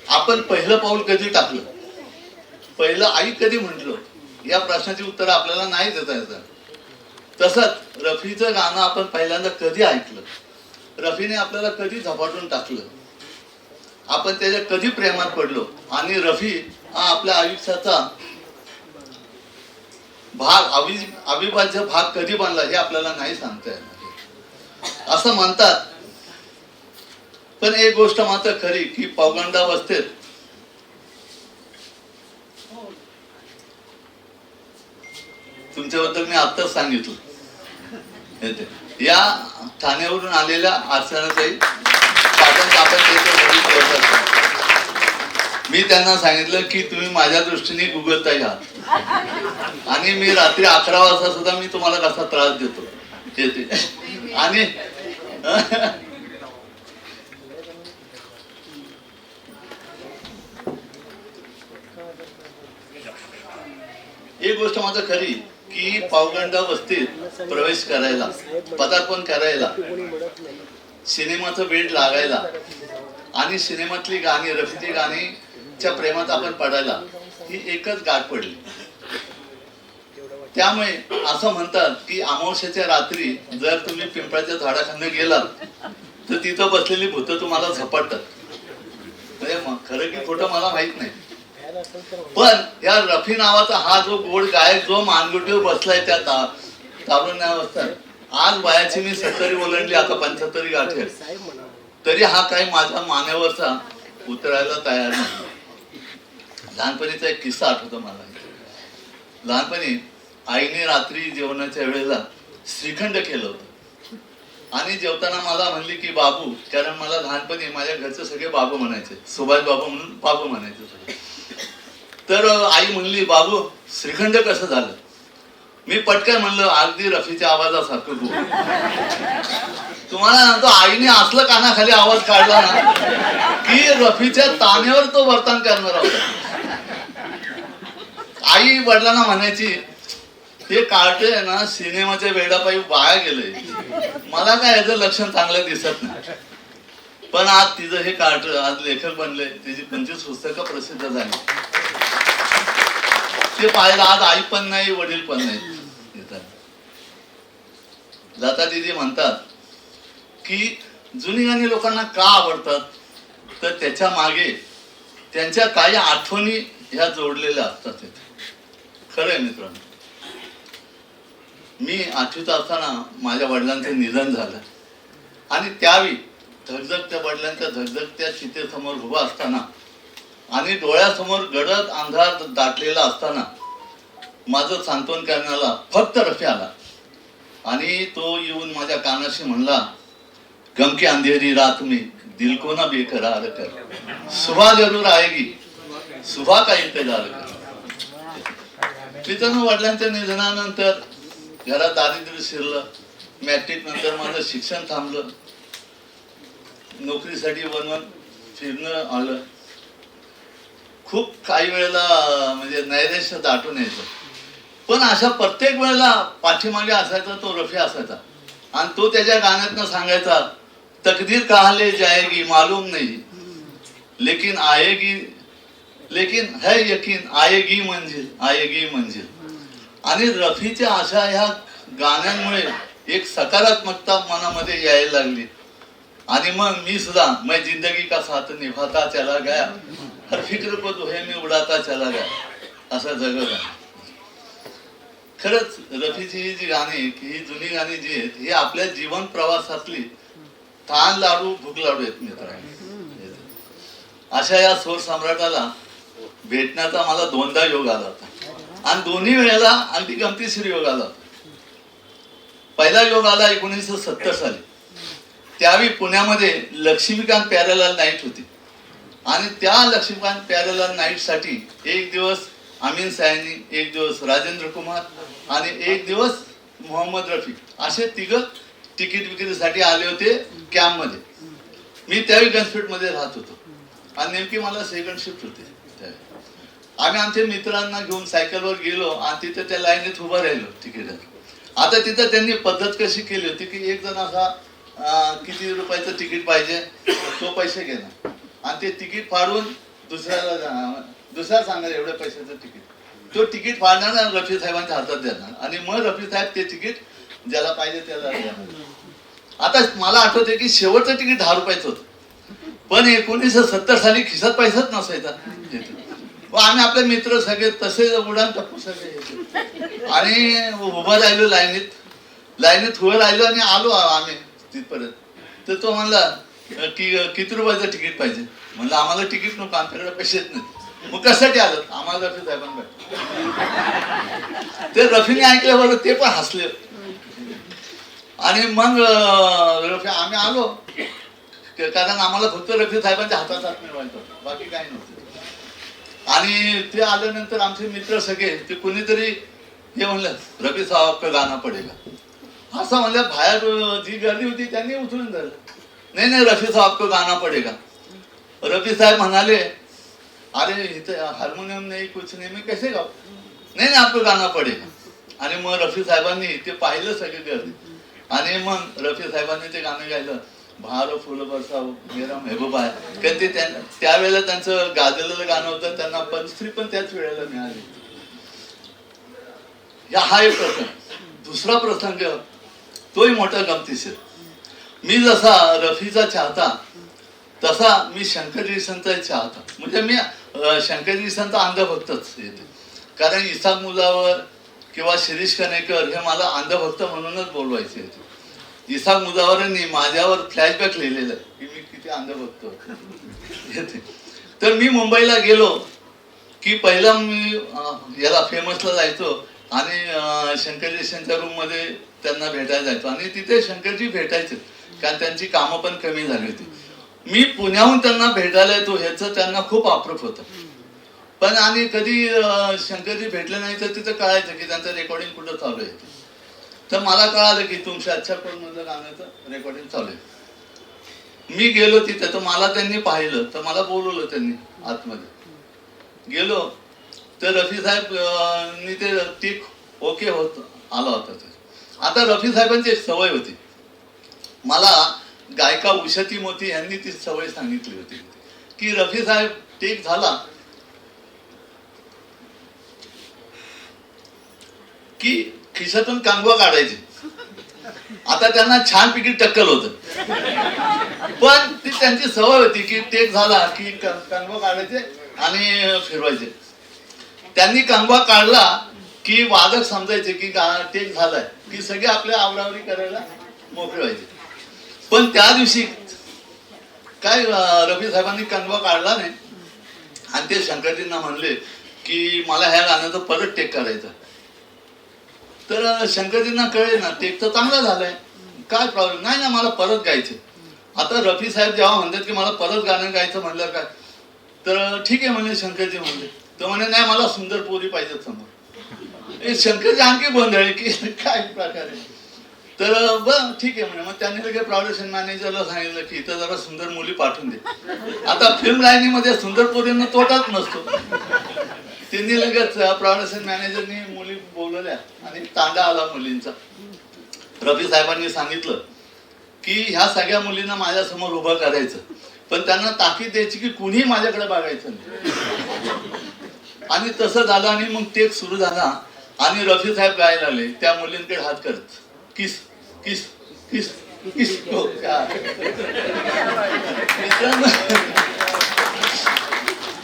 [SPEAKER 3] आपण पहिलं पाऊल कधी टाकलं, पहिलं आई कधी म्हटलं, या प्रश्नाची उत्तर आपल्याला नाही देता येतं. तसंच रफीचं गाणं आपण पहिल्यांदा कधी ऐकलं, रफीने आपल्याला कधी झपाटून टाकलं, आपण त्याच्या कधी प्रेमात पडलो आणि रफी हा आपल्या आयुष्याचा भाग अविभाज्य भाग कधी बनला हे आपल्याला नाही सांगता येणार असं म्हणतात. पण एक गोष्ट मात्र खरी की पौगंडावस्थेत तुमच्याबद्दल मी आत्ताच सांगितलं, या ठाण्यावरून आलेल्या अर्चनाताई पाटण मी त्यांना सांगितलं की तुम्ही माझ्या दृष्टीने गुगलताई आहात आणि मी रात्री 11 वाजता सुद्धा मी तुम्हाला कसा त्रास देतो येते. आणि एक गोष्ट मात्र खरी की पावगंडा वस्तीत प्रवेश करायला, पदार्पण करायला, सिनेमाचं वेड लागायला आणि सिनेमातली गाणी, रफीची गाणीच्या प्रेमात आपण पडायला ही एकच गाठ पडली. त्यामुळे असं म्हणतात की अमावस्येच्या रात्री जर तुम्ही पिंपळाच्या झाडाखाली गेलात तर तिथं बसलेली भूतं तुम्हाला झपाटतात. म्हणजे खरं की खोटं मला माहित नाही, पण या रफी नावाचा हा जो गोड गायक जो मानगुटीवर बसलाय त्या तारुण्यावस्थेत, आज वयाची मी 70 ओलांडली, आता 75 गाठी, तरी हा काही माझ्या मानेवरचा उतरायला तयार नाही. लहानपणीचा एक किस्सा आठवतो मला. लहानपणी आईने रात्री जेवणाच्या वेळेला श्रीखंड केलं होतं आणि जेवताना मला म्हणली की बाबू, कारण मला लहानपणी माझ्या घरचे सगळे बाबू म्हणायचे, सुभाष बाबू म्हणून बाबू म्हणायचे सगळे. तर आई म्हणली बाबू श्रीखंड कसं झालं. मी पटकन म्हणलं अगदी रफीच्या आवाजासारखं गो. तुम्हाला सांगतो आईने असलं कानाखाली आवाज काढला ना की रफीच्या तानेवर तो वर्तन करणार होता. आई वडिलांना म्हणायची हे कार्टे आहे ना सिनेमाच्या वेडापायी वाया गेलंय, मला काय याचं लक्षण चांगलं दिसत नाही. पण आज तिचं हे कार्ट आज लेखक बनले, तिची 25 पुस्तकं प्रसिद्ध झाली. ते पाहिलं आज आई पण नाही वडील पण नाही. लता दीदी म्हणतात की जुनी गाणी लोकांना का आवडतात तर त्याच्या मागे त्यांच्या काही आठवणी ह्या जोडलेल्या असतात. खरं आहे मित्रांनो, मी 8वीत असताना माझ्या वडिलांचं निधन झालं आणि त्यावेळी धगधगत्या वडिलांच्या धगधगत्या चितेसमोर उभा असताना आणि डोळ्यासमोर गडद अंधार दाटलेला असताना माझं सांत्वन करण्याला फक्त रफी आला आणि तो येऊन माझ्या कानाशी म्हणला, गम की अंधेरी रात में दिल को ना बेकरार कर, सुबह जरूर आएगी, सुबह का इंतजार कर. मित्रांनो, वडिलांच्या निधनानंतर घरात दारिद्र्य शिरलं. मॅट्रिक नंतर माझं शिक्षण थांबलं, नोकरीसाठी वनवन फिरणं आलं. खूप काही वेळेला म्हणजे नैराश्य दाटून यायचं. पण अशा प्रत्येक वेळेला पाठीमागे असायचा तो रफी असायचा आणि तो त्याच्या गाण्यातनं सांगायचा, तकदीर कहाँ ले जाएगी मालूम नहीं लेकिन आएगी, लेकिन है यकीन आएगी मंजिल, आएगी मंजिल. आणि रफीच्या अशा ह्या गाण्यांमुळे एक सकारात्मकता मनामध्ये यायला लागली आणि मग मी सुद्धा मैं जिंदगी का साथ निभाता चला गया, हर फिक्र को दुहे में उडाता चला गया असं जगत आहे. खरंच रफीची ही जी गाणी, ही जुनी गाणी जी आहेत, ही आपल्या जीवन प्रवासातली ताण लाडू भूक लाडू आहेत मित्रांनो. अशा या स्वर सम्राटाला भेटण्याचा मला 2दा योग आला होता आणि दोन्ही वेळेला अगदी गमतीशीर योग आला होता. पहिला योग आला 1970 साली. त्यावेळी पुण्यामध्ये लक्ष्मीकांत प्यारेलाल नाईट होती आणि त्या लक्ष्मीकांत प्यारेलाल नाईट साठी एक दिवस अमीन सायनी, एक दिवस राजेंद्र कुमार आणि एक दिवस मोहम्मद रफी असे तिघं तिकीट विक्रीसाठी आले होते कॅम्पमध्ये. मी त्यावेळी गन्सपेठमध्ये राहत होतो आणि नेमकी मला सेकंड शिफ्ट होते त्यावेळी. आम्ही आमच्या मित्रांना घेऊन सायकलवर गेलो आणि तिथे त्या लाईनीत उभं राहिलो तिकीटात. आता तिथं त्यांनी पद्धत कशी केली होती की एक जण असा किती रुपयाचं तिकीट पाहिजे तो पैसे घेणार आणि ते तिकीट फाडून दुसऱ्या सांगणार एवढ्या पैशाचं तिकीट. तो तिकीट फाडणार आणि रफी साहेबांच्या हातात देणार आणि मग रफी साहेब ते तिकीट ज्याला पाहिजे त्याला देणार. आता मला आठवते की शेवटचं तिकीट 10 रुपयाचं होतं, पण 1970 साली खिशात पैसाच नसायचा. आम्ही आपले मित्र सगळे तसे उडान टाकू सगळे आणि उभं राहिलो लाईनीत उभं राहिलो आणि आलो आम्ही तिथपर्यंत. तर तो म्हणला की किती रुपयाचं तिकीट पाहिजे. म्हणलं आम्हाला तिकीट नको, आमच्याकडे पैसेच नाही. मग कशासाठी आलं. आम्हाला रफी साहेबांकडे. ते रफीने ऐकल्यावर ते पण हसले आणि मग आम्ही आलो कारण आम्हाला फक्त रफी साहेबांच्या हातात हात मिळवायचं होतं, बाकी काही नव्हतं. आणि ते आल्यानंतर आमचे मित्र सगळे ते कुणीतरी हे म्हणलं रफी साहेब का गाणं पडेगा असं म्हणलं. बाहेर जी गर्दी होती त्यांनी उचलून धरलं. नाही रफी साहेब का गाणं पडेगा. रफी साहेब म्हणाले अरे इथे हार्मोनियम नाही कुछ नाही मी कैसे गाऊ. नाही आपको गाणं पडेगा. आणि मग रफी साहेबांनी ते पाहिलं सगळे गर्दी आणि मग रफी साहेबांनी ते गाणं गायलं भार फुल बरसाव मेरा महबूबा आहे. कारण ते त्यावेळेला त्यांचं गाजलेलं गाणं होतं. त्यांना पद्मश्री पण त्याच वेळेला मिळाली. हा एक प्रसंग. दुसरा प्रसंग तोही मोठा गमतीशीर. मी जसा रफीचा चाहता तसा मी शंकरजी संत चाहता. म्हणजे मी शंकरजी संत अंधभक्तच येते कारण इसाक मुलावर किंवा शिरीष कणेकर हे मला अंधभक्त म्हणूनच बोलवायचे होते. इसाक मुजावरांनी माझ्यावर फ्लॅशबॅक लिहिलेलं आहे की मी किती अंधभक्त होतो. तर मी मुंबईला गेलो की पहिला मी याला फेमसला जायचो आणि शंकरजीच्या रूम मध्ये त्यांना भेटायला जायचो आणि तिथे शंकरजी भेटायचे कारण त्यांची कामं पण कमी झाली होती. मी पुण्याहून त्यांना भेटायला येतो ह्याचं त्यांना खूप अप्रूप होतं. पण आणि कधी शंकरजी भेटले नाही तर तिथं कळायचं की त्यांचं रेकॉर्डिंग कुठं चालू आहे. तर मला कळालं की तुमच्या अच्छा कोण मधलं गाण्याचं रेकॉर्डिंग चालू आहे. मी गेलो तिथे तर मला त्यांनी पाहिलं तर मला बोलवलं त्यांनी आतमध्ये. गेलो तर रफी साहेब ते टीक ओके होत आला होता. आता रफी साहेबांची एक सवय होती. मला गायिका उषाती मोती यांनी ती सवय सांगितली होती की रफी साहेब टेक झाला की खिशातून कांगवा काढायचे. आता त्यांना छान पैकी टक्कल होत पण ती त्यांची सवय होती की टेक झाला की कांगवा काढायचे आणि फिरवायचे. त्यांनी कांगवा काढला की वादक समजायचे की टेक झालाय की सगळे आपल्या आवरावरी करायला मोकळे व्हायचे. पण त्या दिवशी काय रफी साहेबांनी कांगवा काढला नाही आणि ते शंकरजींना म्हणले की मला ह्या गाण्याचं परत टेक करायचं. तर शंकरजींना कळे ना टेक तर चांगला झालाय काय प्रॉब्लेम नाही ना मला परत गायचं. आता रफी साहेब जेव्हा म्हणतात की मला परत गाणं गायचं म्हणलं काय तर ठीक आहे म्हणले शंकरजी म्हणले. तर म्हणे नाही मला सुंदर पोरी पाहिजेत समोर. शंकरजी आणखी गोंधळले की काय प्रकार आहे. तर बरं ठीक आहे म्हणे. मग त्यांनी लगेच प्रोडक्शन मॅनेजरला सांगितलं की इथं जरा सुंदर मुली पाठवून दे. आता फिल्म लाईनीमध्ये सुंदर पोरींना तोटाच नसतो. त्यांनी लगेच प्रोडक्शन मॅनेजरनी मुली बोलवल्या आणि तांडा आला मुलींचा. रफी साहेबांनी सांगितलं की ह्या सगळ्या मुलींना माझ्यासमोर उभं करायचं पण त्यांना ताकीद द्यायची की कुणीही माझ्याकडे बघायचं नाही. आणि तसं झालं आणि मग टेक सुरू झाला आणि रफी साहेब गायला लागले त्या मुलींकडे हात करत किस किस किस किस.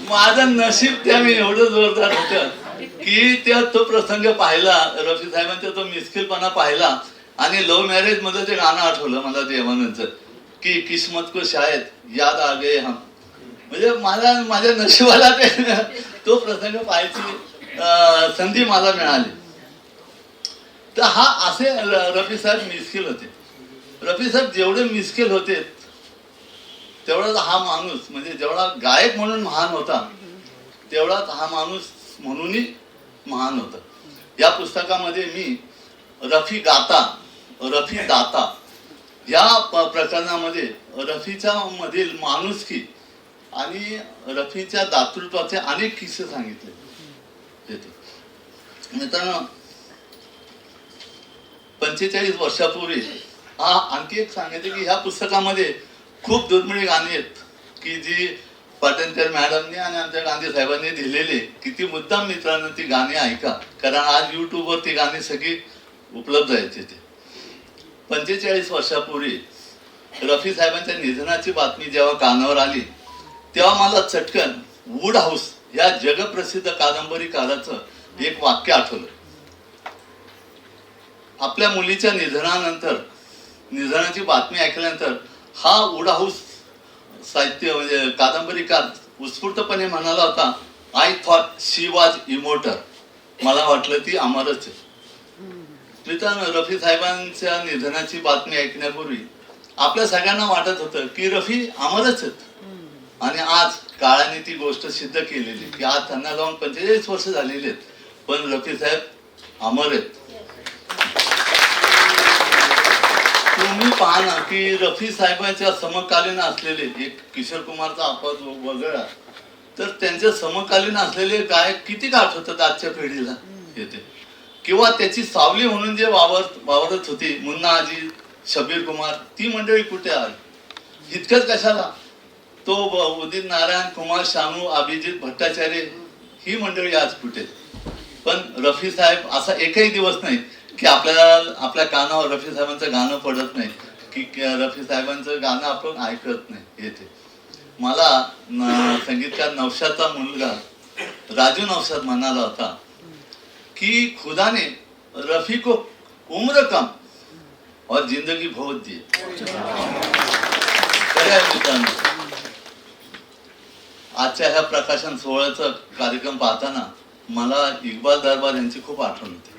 [SPEAKER 3] माझं नशीब त्या मी एवढं जोरदार होतं की त्या तो प्रसंग पाहिला रफी साहेबांचा तो मिस्किलपणा पाहिला आणि लव्ह मॅरेज मध्ये ते गाणं आठवलं मला देवानंदचं की किस्मत को शायद याद आ गए हम. म्हणजे मला माझ्या नशिबाला ते तो प्रसंग पाहायची संधी मला मिळाली. तर हा असे रफी साहेब मिस्किल होते. रफी साहेब जेवढे मिस्किल होते तेवढाच हा माणूस म्हणजे जेवढा गायक म्हणून महान होता तेवढाच हा माणूस म्हणूनही महान होता. या पुस्तकामध्ये मी रफी गाता, रफी दाता या प्रकरणामध्ये रफीच्या मधील माणुसकी आणि रफीच्या दातृत्वाचे अनेक किस्से सांगितले येते. मित्रांनो, 45 वर्षापूर्वी आणखी एक सांगायचे की ह्या पुस्तकामध्ये खूप दुर्मिळ गाणी आहेत की जी पाटणकर मॅडमने आणि आमच्या गांधी साहेबांनी दिलेली, किती मुद्दाम मित्रांनो ती गाणी ऐका, कारण आज युट्यूबवर ती गाणी सगळी उपलब्ध आहेत तिथे. 45 वर्षापूर्वी रफी साहेबांच्या निधनाची बातमी जेव्हा कानावर आली तेव्हा मला चटकन वूड हाऊस या जगप्रसिद्ध कादंबरीकाराचं एक वाक्य आठवलं. आपल्या मुलीच्या निधनाची बातमी ऐकल्यानंतर हा वूड हाऊस साहित्य म्हणजे कादंबरीकार उत्स्फूर्तपणे म्हणाला होता, I thought she was immortal. मला वाटलं ती अमरच आहे. मित्रांनो, रफी साहेबांच्या निधनाची बातमी ऐकण्यापूर्वी आपल्या सगळ्यांना वाटत होतं की रफी अमरच आहेत, आणि आज काळाने ती गोष्ट सिद्ध केलेली की आज त्यांना जाऊन 45 वर्ष झालेली आहेत, पण रफी साहेब अमर आहेत. तुम्ही पहा ना की रफी साहेबांच्या समकालीन असलेले एक किशोर कुमारचा अपवाद वगळला तर त्यांच्या समकालीन असलेले गायक किती आठवतात आजच्या पिढीला येते, किंवा त्याची सावली म्हणून जे वावरत होती मुन्ना आजी, शबीर कुमार, ती मंडळी कुठे आहे? इतकंच कशाला, तो उदित नारायण, कुमार शानू, अभिजित भट्टाचार्य ही मंडळी आज कुठे? पण रफी साहेब असा एकही दिवस नाही की आपल्या कानावर रफी साहेबांचं गाणं पडत नाही, की रफी साहेबांचं गाणं आपण ऐकत नाही येते. मला संगीतकार नौशादचा मुलगा राजू नौशाद म्हणाला होता कि खुदा ने रफी को उम्र कम और जिंदगी बहुत दी. मित्रांनो, आजच्या ह्या प्रकाशन सोहळ्याचा कार्यक्रम पाहताना मला इक्बाल दरबार यांची खूप आठवण होती.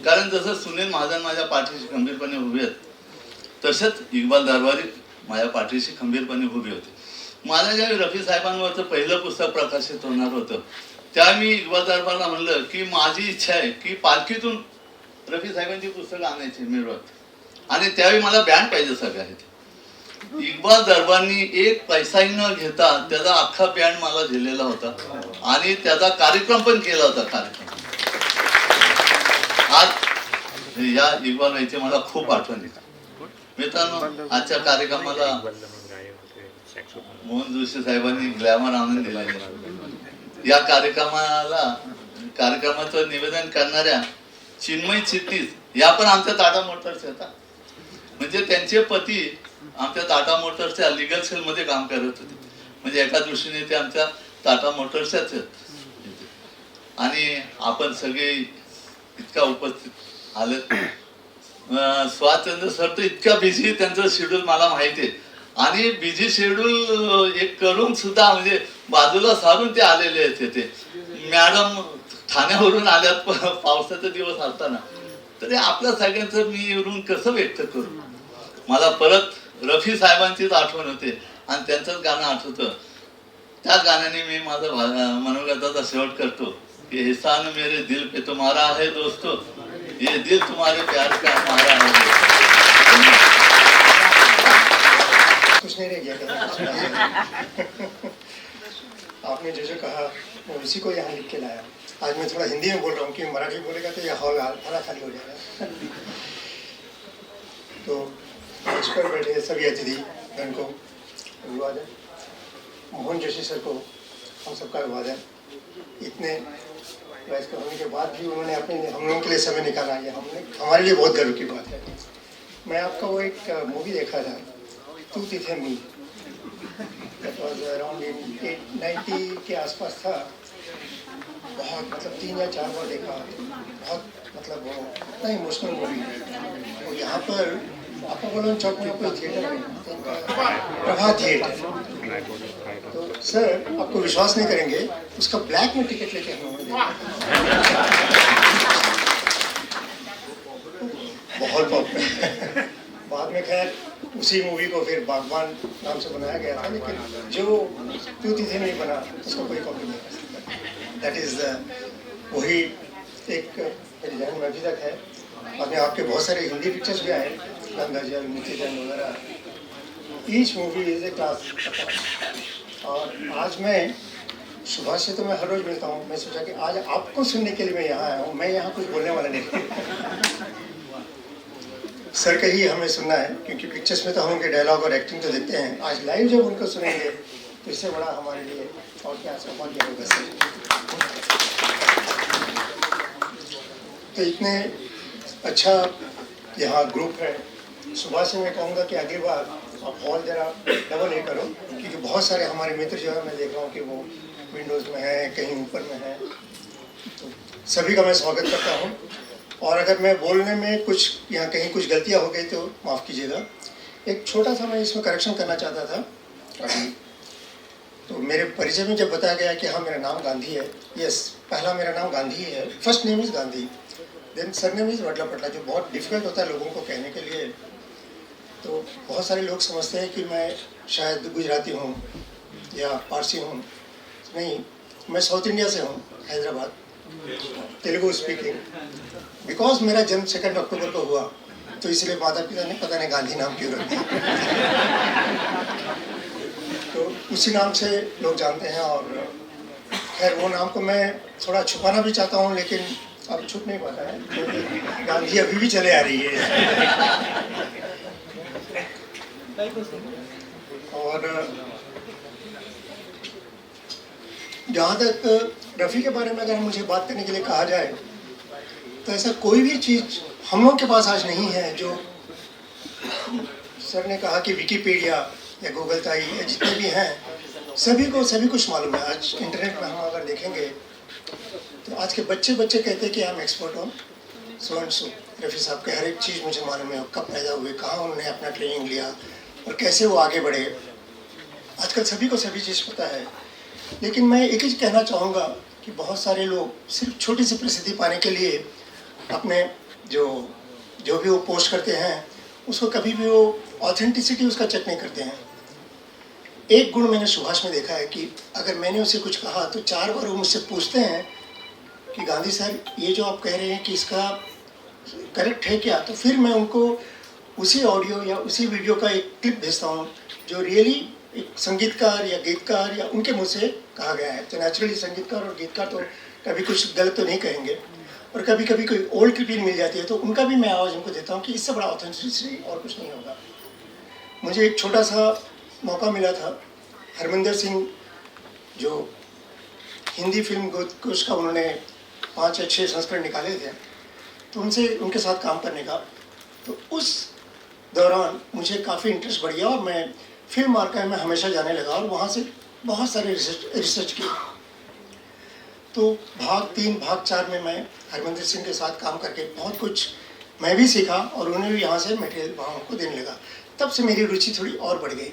[SPEAKER 3] कारण जसं सुनील महाजन माझ्या पाठीशी खंबीरपणे उभे आहेत तसेच इक्बाल दरबारी माझ्या पाठीशी खंबीरपणे उभे होते. माझ्या ज्यावेळी रफी साहेबांवरचं पहिलं पुस्तक प्रकाशित होणार होतं त्यावेळी मी इक्बाल दरबारला म्हणलं की माझी इच्छा आहे की पालखीतून रफी साहेबांची पुस्तकं आणायची मिळवत, आणि त्यावेळी मला बँड पाहिजे सगळ्यात. इक्बाल दरबारनी एक पैसाही न घेता त्याचा अख्खा बँड मला दिलेला होता आणि त्याचा कार्यक्रम पण केला होता. आज या इक्बाल भाईची मला खूप आठवण येते. मित्रांनो, आजच्या कार्यक्रमाला मोहन जोशी साहेबांनी ग्लॅमर आणून दिलेले. या कार्यक्रमाचं निवेदन करणाऱ्या चिन्मय चित्तीस या पण आमच्या टाटा मोटर्स येतात. म्हणजे त्यांचे पती आमच्या टाटा मोटर्सच्या लिगल सेल मध्ये काम करत होते. म्हणजे एका दृष्टीने ते आमच्या टाटा मोटर्सच्याच आहेत. आणि आपण सगळे इतका उपस्थित आले. स्वातंत्र्य सर तर इतका बिझी, त्यांचं शेड्यूल मला माहिती आहे, आणि बिझी शेड्यूल एक करून सुद्धा म्हणजे बाजूला सारून ते आलेले आहेत तिथे. मॅडम ठाण्यावरून आल्यात पावसाचा दिवस असताना, तरी आपल्या सगळ्यांचं मी येऊन कसं व्यक्त करू. मला परत रफी साहेबांचीच आठवण होते आणि त्यांचंच गाणं आठवतं. त्या गाण्याने मी माझा मनोगताचा शेवट करतो कि एहसान मेरे दिल पे तुम्हारा है दोस्तों, ये दिल तुम्हारे प्यार का हमारा है.
[SPEAKER 4] कुछ नहीं रह गया आपने जो कहा वो उसी को यहाँ लिख के लाया. आज मैं थोड़ा हिंदी में बोल रहा हूँ कि मराठी बोलेगा तो यह हॉल हरा खाली हो जाएगा. तो मंच पर बैठे सभी अतिथि गण को अभिवादन. मोहन जोशी सर को हम सबका अभिवादन. इतने वयस्क होने के बाद भी उन्होंने हम लोगों के लिए समय निकाला, ये हमारे लिए बहुत गर्व की बात है. मैं आपका वो एक मूवी देखा था, तू तिथे मी, दैट वाज अराउंड 90 के आसपास था. बहुत मतलब 3 या 4 बार देखा. बहुत मतलब वो इतना इमोशनल मूवी. और यहाँ पर अपोलो चौक में कोई थिएटर है, प्रभात थिएटर. तो सर आपको विश्वास नहीं करेंगे, उसका ब्लैक में टिकट लेके हम लोगों ने बहुत पॉपुलर. बाद में खैर उसी मूवी को फिर बागबान नाम से बनाया गया था, लेकिन जो तू तिथे नहीं बना उसको कोई कॉपी नहीं कर सकता. दैट इज वही एक मेरी जहन में अभी तक है. बाद में आपके बहुत सारे हिंदी पिक्चर्स भी आए, गंगा जल, नीति जल वगैरह। Each movie is a class. और आज मैं सुभाष से तो मैं हर रोज मिलता हूँ, मैं सोचा कि आज आपको सुनने के लिए मैं यहाँ आया हूँ, मैं यहाँ कुछ बोलने वाला नहीं। सर का ही हमें सुनना है, क्योंकि पिक्चर्स में तो हम उनके डायलॉग और एक्टिंग तो देखते हैं, आज लाइव जब उनको सुनेंगे तो इससे बड़ा हमारे लिए और क्या सौभाग्य होगा सर। तो इतने अच्छा यहाँ ग्रुप है, सुबह से मैं कहूँगा कि अगली बार आप हॉल जरा डबल ये करो, क्योंकि बहुत सारे हमारे मित्र जो है मैं देख रहा हूँ कि वो विंडोज़ में है, कहीं ऊपर में है, तो सभी का मैं स्वागत करता हूँ। और अगर मैं बोलने में कुछ या कहीं कुछ गलतियाँ हो गई तो माफ़ कीजिएगा। एक छोटा सा मैं इसमें करेक्शन करना चाहता था। तो मेरे परिचय में जब बताया गया कि हाँ मेरा नाम गांधी है, यस, पहला मेरा नाम गांधी ही है, first name is Gandhi, then surname is Wadla Patla, जो बहुत डिफिकल्ट होता है लोगों को कहने के लिए। तो बहुत सारे लोग समझते हैं कि मैं शायद गुजराती हूँ या पारसी हूँ, नहीं, मैं साउथ इंडिया से हूँ, हैदराबाद, तेलुगु स्पीकिंग। बिकॉज मेरा जन्म 2 अक्टूबर को हुआ, तो इसलिए माता पिता ने पता नहीं गांधी नाम क्यों रख दिया। तो उसी नाम से लोग जानते हैं। और खैर वो नाम को मैं थोड़ा छुपाना भी चाहता हूँ, लेकिन अब छुप नहीं पाता है, क्योंकि गांधी अभी भी चले आ रही है। और जहाँ तक रफ़ी के बारे में अगर मुझे बात करने के लिए कहा जाए, तो ऐसा कोई भी चीज़ हम लोग के पास आज नहीं है जो सर ने कहा कि विकिपीडिया या गूगल ताई या जितने भी हैं सभी कुछ मालूम है। आज इंटरनेट में हम अगर देखेंगे तो आज के बच्चे कहते हैं कि हम एक्सपर्ट हो सो एंड सो। रफ़ी साहब के हर एक चीज़ मुझे मालूम है, कब पैदा हुए, कहाँ उन्होंने अपना ट्रेनिंग लिया और कैसे वो आगे बढ़े। आजकल सभी को सभी चीज़ पता है। लेकिन मैं एक ही कहना चाहूँगा कि बहुत सारे लोग सिर्फ छोटी सी प्रसिद्धि पाने के लिए अपने जो भी वो पोस्ट करते हैं उसको कभी भी वो ऑथेंटिसिटी उसका चेक नहीं करते हैं। एक गुण मैंने सुभाष में देखा है कि अगर मैंने उसे कुछ कहा तो 4 बार वो मुझसे पूछते हैं कि गांधी सर ये जो आप कह रहे हैं कि इसका करेक्ट है क्या, तो फिर मैं उनको उसी ऑडियो या उसी वीडियो का एक क्लिप भेजता हूँ जो रियली एक संगीतकार या गीतकार या उनके मुँह से कहा गया है। तो नेचुरली संगीतकार और गीतकार तो कभी कुछ गलत तो नहीं कहेंगे, और कभी कभी कोई ओल्ड क्लिपिंग मिल जाती है तो उनका भी मैं आवाज़ उनको देता हूँ कि इससे बड़ा ऑथेंटिसिटी और कुछ नहीं होगा। मुझे एक छोटा सा मौका मिला था, हरमिंदर सिंह जो हिंदी फिल्म कुछ का उन्होंने 5 या 6 संस्करण निकाले थे, तो उनके साथ काम करने का, तो उस दौरान मुझे काफ़ी इंटरेस्ट बढ़ गया और मैं फिल्म आर्काइव में हमेशा जाने लगा और वहाँ से बहुत सारे रिसर्च किए। तो भाग 3 भाग 4 में मैं हरमिंदर सिंह के साथ काम करके बहुत कुछ मैं भी सीखा और उन्हें भी यहाँ से मटेरियल वहाँ को देने लगा। तब से मेरी रुचि थोड़ी और बढ़ गई।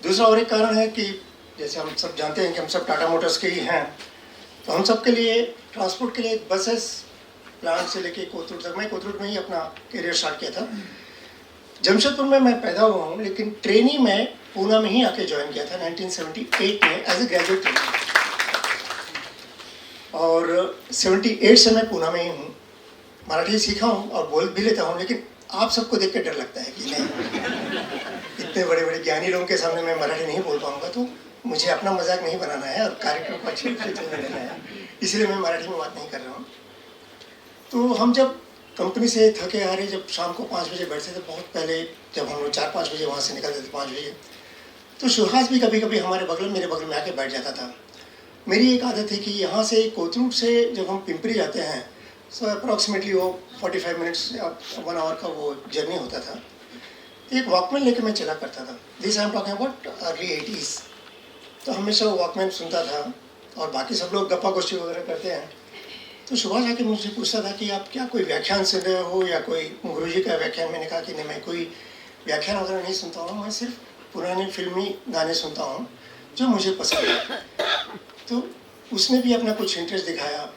[SPEAKER 4] दूसरा और एक कारण है कि जैसे हम सब जानते हैं कि हम सब टाटा मोटर्स के ही हैं, तो हम सब के लिए ट्रांसपोर्ट के लिए बसेस प्लांट से लेके कोथरूड तक, मैं कोथरूड में ही अपना करियर स्टार्ट किया था। जमशेदपुर में मैं पैदा हुआ हूँ, लेकिन ट्रेनिंग में पूना में ही आके ज्वाइन किया था 1978 में एज ए ग्रेजुएट ट्रेनर, और 78 से मैं पूना में ही हूँ। मराठी सीखा हूँ और बोल भी लेता हूँ, लेकिन आप सबको देख के डर लगता है कि नहीं इतने बड़े बड़े ज्ञानी लोगों के सामने मैं मराठी नहीं बोल पाऊँगा, तो मुझे अपना मजाक नहीं बनाना है और कार्यक्रम को अच्छे से चलने देना है, इसलिए मैं मराठी में बात नहीं कर रहा हूँ। तो हम जब कंपनी से थके आ रहे, जब शाम को 5 बजे बैठते थे, बहुत पहले जब हम लोग 4-5 बजे वहाँ से निकलते थे 5 बजे, तो सुहास भी कभी कभी हमारे बगल मेरे बगल में आके बैठ जाता था। मेरी एक आदत है कि यहाँ से कोथरूड से जब हम पिंपरी जाते हैं, सो अप्रॉक्सीमेटली वो 45 मिनट्स या 1 आवर का वो जर्नी होता था। तो एक वॉकमैन लेके मैं चला करता था। This I am talking about early 80s। तो हमेशा वो वॉकमैन सुनता था और बाकी सब लोग गप्पा गोष्ठी वगैरह करते हैं। तो सुबह जाके मुझसे पूछता था कि आप क्या कोई व्याख्यान सुन रहे हो या कोई गुरुजी का व्याख्यान। मैंने कहा कि नहीं, मैं कोई व्याख्यान वगैरह नहीं सुनता हूँ, मैं सिर्फ पुराने फिल्मी गाने सुनता हूँ जो मुझे पसंद है। तो उसने भी अपना कुछ इंटरेस्ट दिखाया,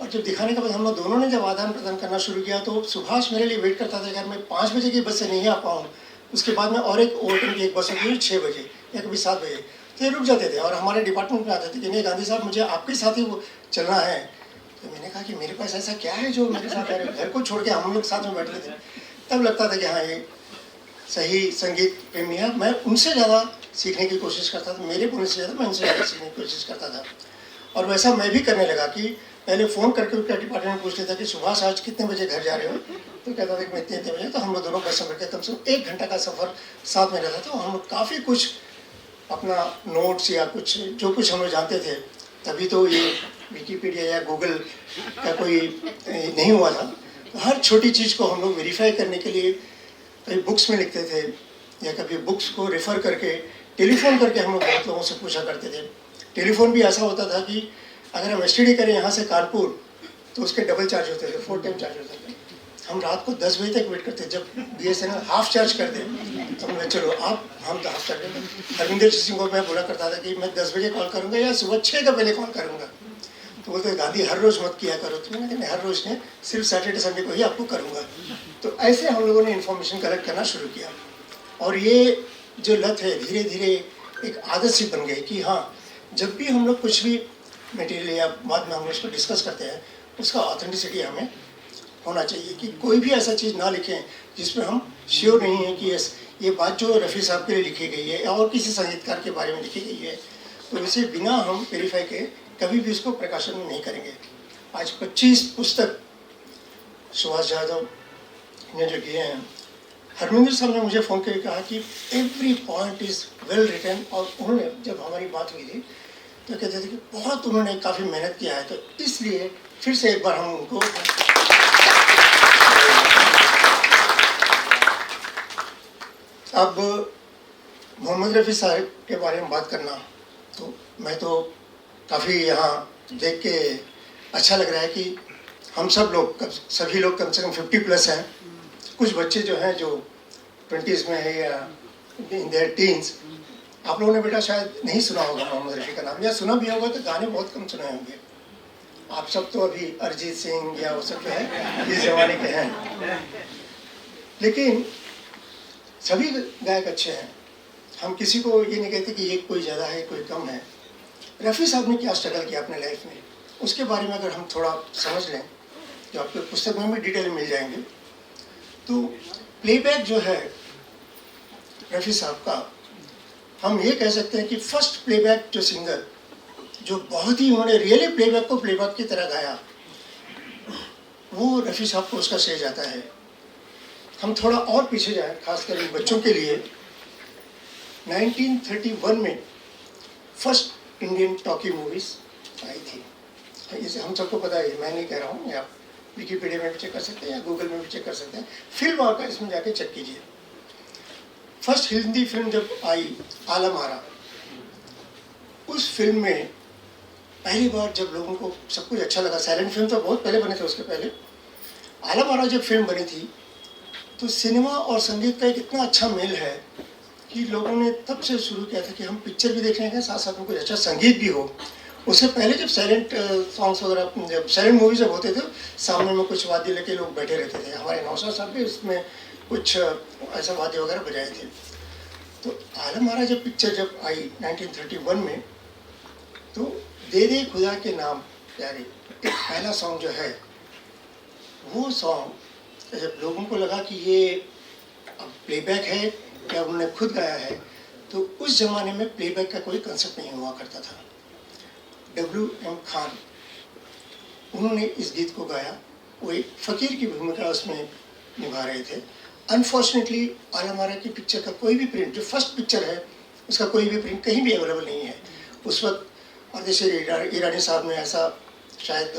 [SPEAKER 4] और जब दिखाने के बाद हम लोग दोनों ने जब आदान प्रदान करना शुरू किया, तो सुभाष मेरे लिए वेट करता था। अगर मैं 5 बजे की बस से नहीं आ पाऊँ, उसके बाद में और एक ओवरटाइम की एक बस होती है 6 बजे या कभी 7 बजे, तो ये रुक जाते थे और हमारे डिपार्टमेंट में आते थे कि नहीं गांधी साहब, मुझे आपके साथ ही वो चलना है। तो मैंने कहा कि मेरे पास ऐसा क्या है जो मेरे साथ है, घर को छोड़ के हम लोग साथ में बैठ रहे थे। तब लगता था कि हाँ ये सही संगीत प्रेमी है। मैं उनसे ज़्यादा सीखने की कोशिश करता था, मेरे बोलने से ज़्यादा मैं उनसे ज़्यादा सीखने की कोशिश करता था। और वैसा मैं भी करने लगा कि पहले फ़ोन करके उसका डिपार्टमेंट में पूछ लेता कि सुभाष आज कितने बजे घर जा रहे हो, तो कहता था कि मैं इतने बजे। तो हम लोग दोनों बस में बैठ के कम से कम 1 घंटा का सफ़र साथ में रहता था। हम लोग काफ़ी कुछ अपना नोट्स या कुछ जो कुछ हम लोग जानते थे, तभी तो ये विकीपीडिया या गूगल का कोई नहीं हुआ था। तो हर छोटी चीज़ को हम लोग वेरीफाई करने के लिए कभी बुक्स में लिखते थे या कभी बुक्स को रेफ़र करके टेलीफोन करके हम लोग बहुत लोगों से पूछा करते थे। टेलीफोन भी ऐसा होता था कि अगर हम एसटीडी करें यहाँ से कानपुर तो उसके डबल चार्ज होते थे, 4 टाइम चार्ज होते थे। हम रात को 10 बजे तक वेट करते, जब BSNL हाफ चार्ज कर दे तो हम चलो आप हम तो हाफ चार्ज करते। हरविंदर सिंह को मैं बोला करता था कि मैं 10 बजे कॉल करूँगा या सुबह 6 का पहले कॉल करूँगा। तो बोलते गांधी हर रोज़ मत किया करो। तो मैंने हर रोज़ ने सिर्फ सैटरडे संडे को ही आपको करूँगा। तो ऐसे हम लोगों ने इन्फॉर्मेशन कलेक्ट करना शुरू किया और ये जो लत है धीरे धीरे एक आदत सी बन गई कि हाँ, जब भी हम लोग कुछ भी मटेरियल या बाद में हम लोग उसको डिस्कस करते हैं उसका ऑथेंटिसिटी हमें होना चाहिए कि कोई भी ऐसा चीज़ ना लिखें जिसमें हम श्योर नहीं है कि ये बात जो रफ़ी साहब के लिए लिखी गई है और किसी संगीतकार के बारे में लिखी गई है, तो इसे बिना हम वेरीफाई के कभी भी इसको प्रकाशन नहीं करेंगे। आज 25 पुस्तक सुभाष यादव ने जो किए हैं, हरमिंदर साहब ने मुझे फ़ोन करके कहा कि every point is well written. और उन्होंने जब हमारी बात हुई थी तो कहते थे कि बहुत उन्होंने काफ़ी मेहनत किया है, तो इसलिए फिर से एक बार हम उनको अब मोहम्मद रफ़ी साहब के बारे में बात करना, तो मैं तो काफ़ी यहाँ देख के अच्छा लग रहा है कि हम सब लोग सभी लोग कम से कम 50+ हैं। कुछ बच्चे जो हैं जो 20s में है या इन देयर टीन्स, आप लोगों ने बेटा शायद नहीं सुना होगा मोहम्मद रफ़ी का नाम, या सुना भी होगा तो गाने बहुत कम सुने होंगे। आप सब तो अभी अरिजीत सिंह या वो सब जो है इस ज़माने के हैं, लेकिन सभी गायक अच्छे हैं। हम किसी को ये नहीं कहते कि एक कोई ज़्यादा है कोई कम है। रफ़ी साहब ने क्या स्ट्रगल किया अपने लाइफ में, उसके बारे में अगर हम थोड़ा समझ लें, जो आपके पुस्तक में भी डिटेल मिल जाएंगे। तो प्लेबैक जो है रफ़ी साहब का, हम ये कह सकते हैं कि फर्स्ट प्लेबैक जो सिंगर जो बहुत ही उन्होंने रियली प्लेबैक को प्लेबैक की तरह गाया, वो रफ़ी साहब को उसका श्रेय जाता है। हम थोड़ा और पीछे जाएं, खासकर बच्चों के लिए 1931 में फर्स्ट इंडियन टॉकी मूवीज आई थी। इसे हम सबको पता है, मैं नहीं कह रहा हूँ, आप विकीपीडिया में भी चेक कर सकते हैं या गूगल में भी चेक कर सकते हैं। फिल्म आपका इसमें जाके चेक कीजिए। फर्स्ट हिंदी फिल्म जब आई आलम आरा, उस फिल्म में पहली बार जब लोगों को सब कुछ अच्छा लगा, साइलेंट फिल्म तो बहुत पहले बने थे, उसके पहले आलम आरा जब फिल्म बनी थी तो सिनेमा और संगीत का एक इतना अच्छा मेल है कि लोगों ने तब से शुरू किया था कि हम पिक्चर भी देखने के साथ साथ में कुछ अच्छा संगीत भी हो। उससे पहले जब साइलेंट सॉन्ग्स वगैरह, जब साइलेंट मूवी जब होते थे, सामने में कुछ वाद्य लेके लोग बैठे रहते थे। हमारे नौशाद साहब भी उसमें कुछ ऐसा वाद्य वगैरह बजाए थे। तो आलम आरा जब पिक्चर जब आई 1931 में, तो दे दे खुदा के नाम प्यारे एक पहला सॉन्ग जो है, वो सॉन्ग जब लोगों को लगा कि ये अब प्लेबैक है या उन्होंने खुद गाया है, तो उस ज़माने में प्लेबैक का कोई कंसेप्ट नहीं हुआ करता था। WM खान, उन्होंने इस गीत को गाया, वो एक फ़कीर की भूमिका उसमें निभा रहे थे। अनफॉर्चुनेटली आलम आरा की पिक्चर का कोई भी प्रिंट, जो फर्स्ट पिक्चर है उसका कोई भी प्रिंट कहीं भी अवेलेबल नहीं है। उस वक्त अर्देशीर ईरानी साहब ने ऐसा, शायद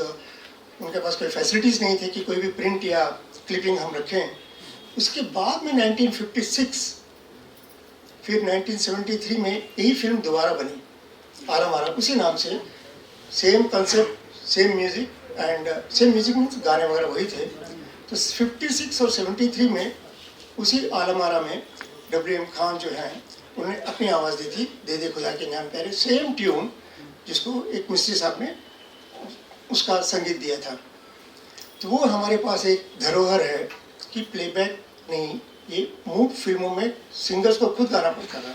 [SPEAKER 4] उनके पास कोई फैसिलिटीज़ नहीं थे कि कोई भी प्रिंट या क्लिपिंग हम रखें। उसके बाद में 1956, फिर 1973 में यही फिल्म दोबारा बनी आलम आरा, उसी नाम से, same concept, same music and same music means गाने वगैरह वही थे। तो 56 और 73 में उसी आलम आरा में WM खान जो हैं उन्होंने अपनी आवाज़ दी थी, दे दे खुदा के नाम प्यारे, सेम ट्यून जिसको एक मिस्त्री साहब ने उसका संगीत दिया था। तो वो हमारे पास एक धरोहर है कि प्लेबैक नहीं, ये मूव फिल्मों में सिंगर्स को खुद गाना पड़ता था।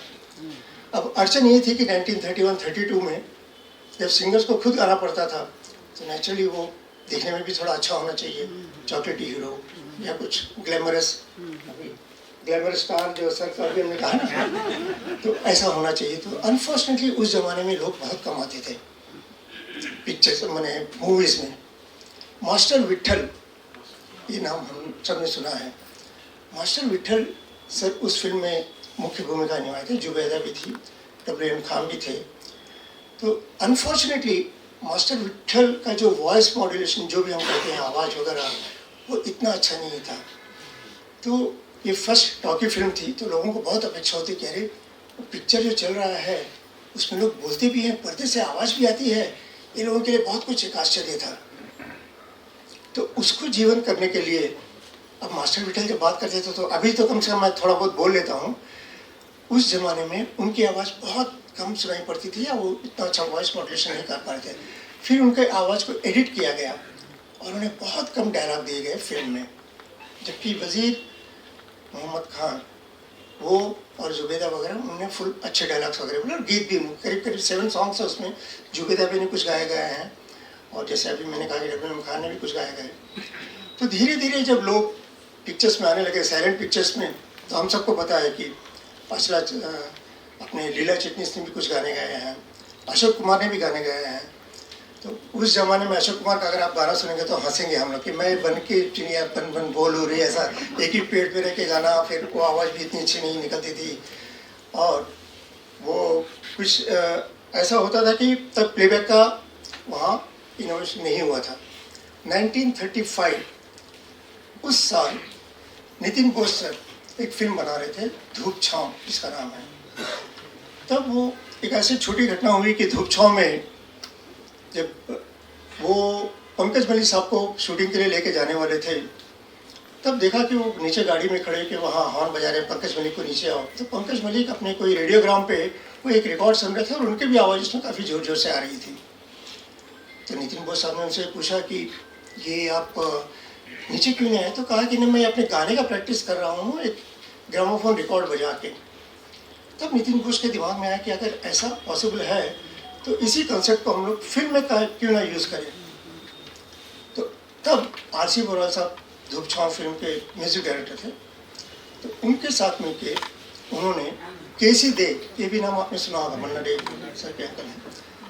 [SPEAKER 4] अब अड़चन ये थी कि 1931-32 में जब सिंगर्स को खुद गाना पड़ता था, तो नेचुरली वो देखने में भी थोड़ा अच्छा होना चाहिए, चॉकलेटी हीरो या कुछ ग्लैमरस, ग्लैमरस स्टार जो सर का भी हमने कहा ना, तो ऐसा होना चाहिए। तो अनफॉर्चुनेटली उस जमाने में लोग बहुत कम आते थे पिक्चर्स मैंने मूवीज़ में। मास्टर विट्ठल ये नाम हम सब ने सुना है। मास्टर विट्ठल सर उस फिल्म में मुख्य भूमिका निभाए थे, जुबैदा भी थी, W.M. खान भी थे। तो अनफॉर्चुनेटली मास्टर विट्ठल का जो वॉइस मॉड्यूलेशन जो भी हम कहते हैं आवाज़ वगैरह, वो इतना अच्छा नहीं था। तो ये फर्स्ट टॉकी फिल्म थी, तो लोगों को बहुत अपेक्षा होती कि अरे पिक्चर जो चल रहा है उसमें लोग बोलते भी हैं, पर्दे से आवाज़ भी आती है, ये लोगों के लिए बहुत कुछ एक आश्चर्य था। तो उसको जीवन करने के लिए अब मास्टर विट्ठल जब बात करते थे, तो अभी तो कम से कम मैं थोड़ा बहुत बोल लेता हूँ, उस ज़माने में उनकी आवाज़ बहुत कम सुनाई पड़ती थी या वो इतना अच्छा वॉइस मॉड्यूलेशन नहीं कर पा रहे थे। फिर उनके आवाज़ को एडिट किया गया और उन्हें बहुत कम डायलॉग दिए गए फिल्म में, जबकि वज़ीर मोहम्मद खान वो और जुबैदा वगैरह उन्होंने फुल अच्छे डायलॉग्स वगैरह बोले और गीत भी करीब करीब 7 सॉन्ग्स है उसमें, जुबैदा भी ने कुछ गाए गए हैं और जैसे अभी मैंने कहा कि W.M. खान ने भी कुछ गाए गए। तो धीरे धीरे जब लोग पिक्चर्स में आने लगे, साइलेंट पिक्चर्स में, तो हम सबको पता है कि पाचला अपने लीला चिटनीस ने भी कुछ गाने गाए हैं, अशोक कुमार ने भी गाने गाए हैं। तो उस ज़माने में अशोक कुमार का अगर आप गाना सुनेंगे तो हंसेंगे हम लोग कि मैं बन के चिड़िया बन बन बोल रही, ऐसा एक ही पेड़ पे रह के गाना, फिर वो आवाज़ भी इतनी अच्छी नहीं निकलती थी। और वो कुछ ऐसा होता था कि तब प्लेबैक का वहाँ इनोवेशन नहीं हुआ था। 1935 उस साल नितिन बोस सर एक फिल्म बना रहे थे, धूप छाँव इसका नाम है। तब वो एक ऐसी छोटी घटना हुई कि धूप छाँव में जब वो पंकज मलिक साहब को शूटिंग के लिए लेके जाने वाले थे, तब देखा कि वो नीचे गाड़ी में खड़े के वहाँ हॉर्न बजा रहे हैं, पंकज मलिक को नीचे आओ। तो पंकज मलिक अपने कोई रेडियोग्राम पे वो एक रिकॉर्ड सुन रहे थे और उनके भी आवाज़ उसमें काफ़ी ज़ोर ज़ोर से आ रही थी। तो नितिन बोस साहब ने उनसे पूछा कि ये आप नीचे क्यों नहीं आए? तो कहा कि नहीं, मैं अपने गाने का प्रैक्टिस कर रहा हूँ एक ग्रामोफोन रिकॉर्ड बजा के। तब नितिन बोस के दिमाग में आया कि अगर ऐसा पॉसिबल है तो इसी कंसेप्ट को हम लोग फिल्म में क्यों ना यूज़ करें। तो तब R.C. बोराल साहब धूप छाँव फिल्म के म्यूजिक डायरेक्टर थे, तो उनके साथ मिलके उन्होंने केसी दे, ये भी नाम आपने सुना होगा, मन्ना डे सर के अंकल हैं,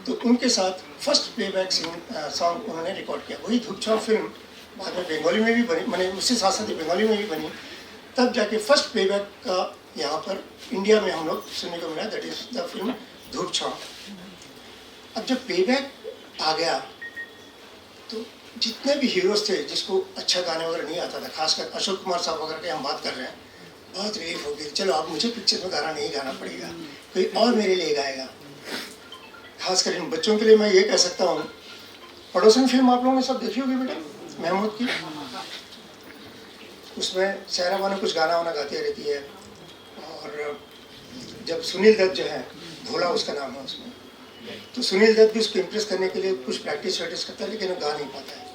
[SPEAKER 4] तो उनके साथ फर्स्ट प्लेबैक सॉन्ग उन्होंने रिकॉर्ड किया। वही धूप छाँव फिल्म बाद में बंगाली में भी बनी, मैंने उससे साथ साथ बंगाली में भी बनी। तब जाके फर्स्ट प्लेबैक का यहाँ पर इंडिया में हम लोग सुनने को मिला, दैट इज द फिल्म धूप छाँव। अब जब प्लेबैक आ गया तो जितने भी हीरोज थे जिसको अच्छा गाने वगैरह नहीं आता था, खासकर अशोक कुमार साहब वगैरह की हम बात कर रहे हैं, बहुत रिलीफ हो गई, चलो अब मुझे पिक्चर में गाना नहीं गाना पड़ेगा, कोई और मेरे लिए गाएगा। खासकर इन बच्चों के लिए मैं ये कह सकता हूँ, पड़ोसन फिल्म आप लोगों ने सब देखी होगी बेटा, महमूद की, उसमें सायरा बानो कुछ गाना वाना गाती रहती है और जब सुनील दत्त जो है, भोला उसका नाम है उसमें, तो सुनील दत्त भी उसको इम्प्रेस करने के लिए कुछ प्रैक्टिस वैक्टिस करता है लेकिन वो गा नहीं पाता है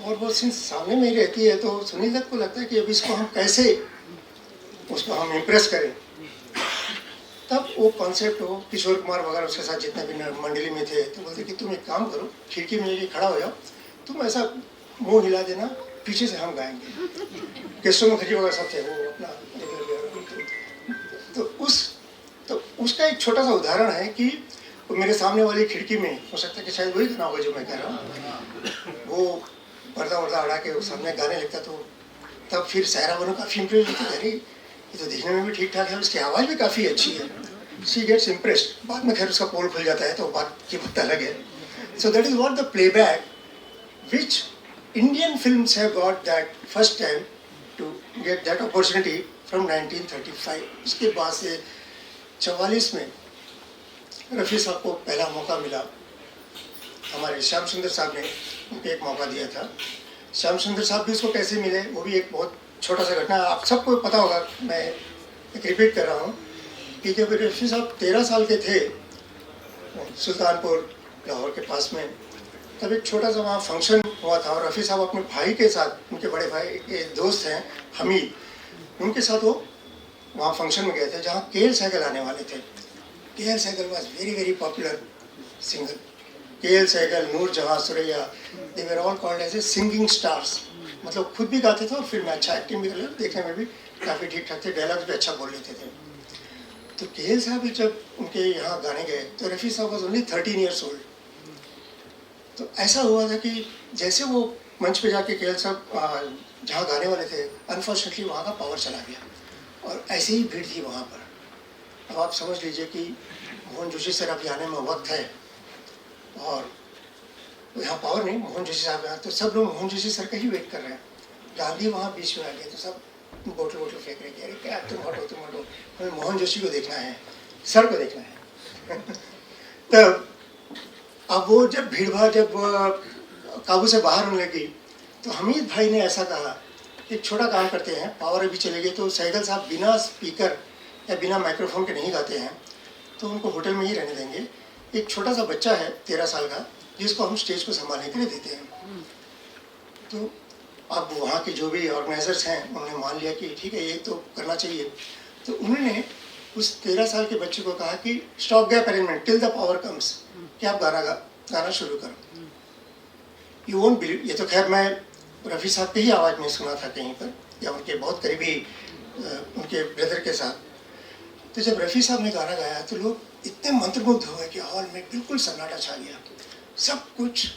[SPEAKER 4] और वो सीन सामने में ही रहती है। तो सुनील दत्त को लगता है कि अब इसको हम कैसे उसको हम इम्प्रेस करें। तब वो कॉन्सेप्ट हो, किशोर कुमार वगैरह उसके साथ जितने भी मंडली में थे, तो बोलते कि तुम एक काम करो, खिड़की में जाके खड़ा हो जाओ, तुम ऐसा मुंह हिला देना, पीछे से हम गाएंगे। केशव मुखर्जी वगैरह सब थे, वो अपना तो उसका एक छोटा सा उदाहरण है कि मेरे सामने वाली खिड़की में, हो सकता है कि शायद वही गाना होगा जो मैं कह रहा हूँ, वो पर्दा वर्दा उड़ा के सामने गाने लगता। तो तब फिर सायरा बानो काफ़ी इम्प्रेस होती है, अरे ये तो दिखने में भी ठीक ठाक है, उसकी आवाज़ भी काफ़ी अच्छी है, शी गेट्स इम्प्रेस्ड। बाद में खैर उसका पोल खुल जाता है तो बात की पता लगे। So that is what the playback which Indian films have got that first time to get that opportunity from 1935। उसके बाद से 44 में रफ़ी साहब को पहला मौका मिला, हमारे श्याम सुंदर साहब ने उनको एक मौका दिया था। श्याम सुंदर साहब भी उसको कैसे मिले, वो भी एक बहुत छोटा सा घटना है, आप सबको पता होगा, मैं एक रिपीट कर रहा हूँ कि जब रफ़ी साहब 13 साल के थे, सुल्तानपुर लाहौर के पास में, तब एक छोटा सा वहाँ फंक्शन हुआ था और रफ़ी साहब अपने भाई के साथ, उनके बड़े भाई के दोस्त हैं हमीद, उनके साथ वो वहाँ फंक्शन में गए थे जहाँ के एल सहगल आने वाले थे। K L Saigal was very very popular singer KL Saigal, Noor Jahan, Suraiya, they were all called as a singing stars. मतलब खुद भी गाते थे और फिल्म में अच्छा एक्टिंग भी कर लेते, देखने में भी काफ़ी ठीक ठाक थे, डायलॉग्स भी अच्छा बोल लेते थे। तो KL साहब भी जब उनके यहाँ गाने गए तो रफ़ी साहब वॉज ओनली 13 ईयर्स ओल्ड। तो ऐसा हुआ था कि जैसे वो मंच पे जाके KL साहब जहाँ गाने वाले थे, अनफॉर्चुनेटली वहाँ का पावर चला गया और ऐसे ही भीड़ थी वहाँ पर। अब आप समझ लीजिए कि मोहन जोशी सर अभी आने में वक्त है और यहाँ पावर नहीं, मोहन जोशी साहब यहाँ, तो सब लोग मोहन जोशी सर का ही वेट कर रहे हैं। गांधी वहाँ बीच में आ गए तो सब बोतल बोतल फेंक रहे, कह रहे क्या तुम हटो, हमें मोहन जोशी को देखना है, सर को देखना है। तो अब वो जब भीड़ भाड़ जब काबू से बाहर होने लगी तो हमीद भाई ने ऐसा कहा, एक छोटा काम करते हैं, पावर अभी चले गए तो सहगल साहब बिना स्पीकर या बिना माइक्रोफोन के नहीं गाते हैं, तो उनको होटल में ही रहने देंगे। एक छोटा सा बच्चा है 13 साल का, जिसको हम स्टेज को संभालने के लिए देते हैं। तो अब वहाँ के जो भी ऑर्गेनाइजर्स हैं उन्होंने मान लिया कि ठीक है ये तो करना चाहिए। तो उन्होंने उस 13 साल के बच्चे को कहा कि stop gap arrangement till the power comes, कि आप गाना शुरू करो। यू वोंट बिलीव, ये तो खैर मैं रफ़ी साहब की ही आवाज़ में सुना था कहीं पर या उनके बहुत करीबी उनके ब्रदर के साथ। तो जब रफ़ी साहब ने गाना गाया तो लोग इतने मंत्रमुग्ध हो गए कि हॉल में बिल्कुल सन्नाटा छा गया, सब कुछ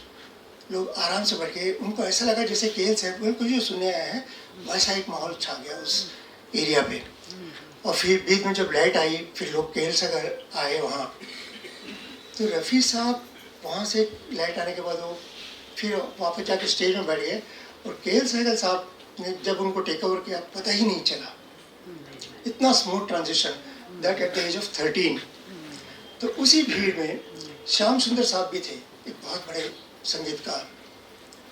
[SPEAKER 4] लोग आराम से बैठ गए। उनको ऐसा लगा जैसे KL साहब को जो सुनने आए हैं वैसा एक माहौल छा गया उस एरिया पे। और फिर बीच में जब लाइट आई फिर लोग KL साहब आए वहाँ, तो रफ़ी साहब वहाँ से लाइट आने के बाद वो फिर वापस जाके स्टेज में बैठ गए और KL सहगल साहब ने जब उनको टेक ओवर किया पता ही नहीं चला, इतना smooth transition that at the age of 13। तो उसी भीड़ में श्याम सुंदर साहब भी थे, एक बहुत बड़े संगीतकार,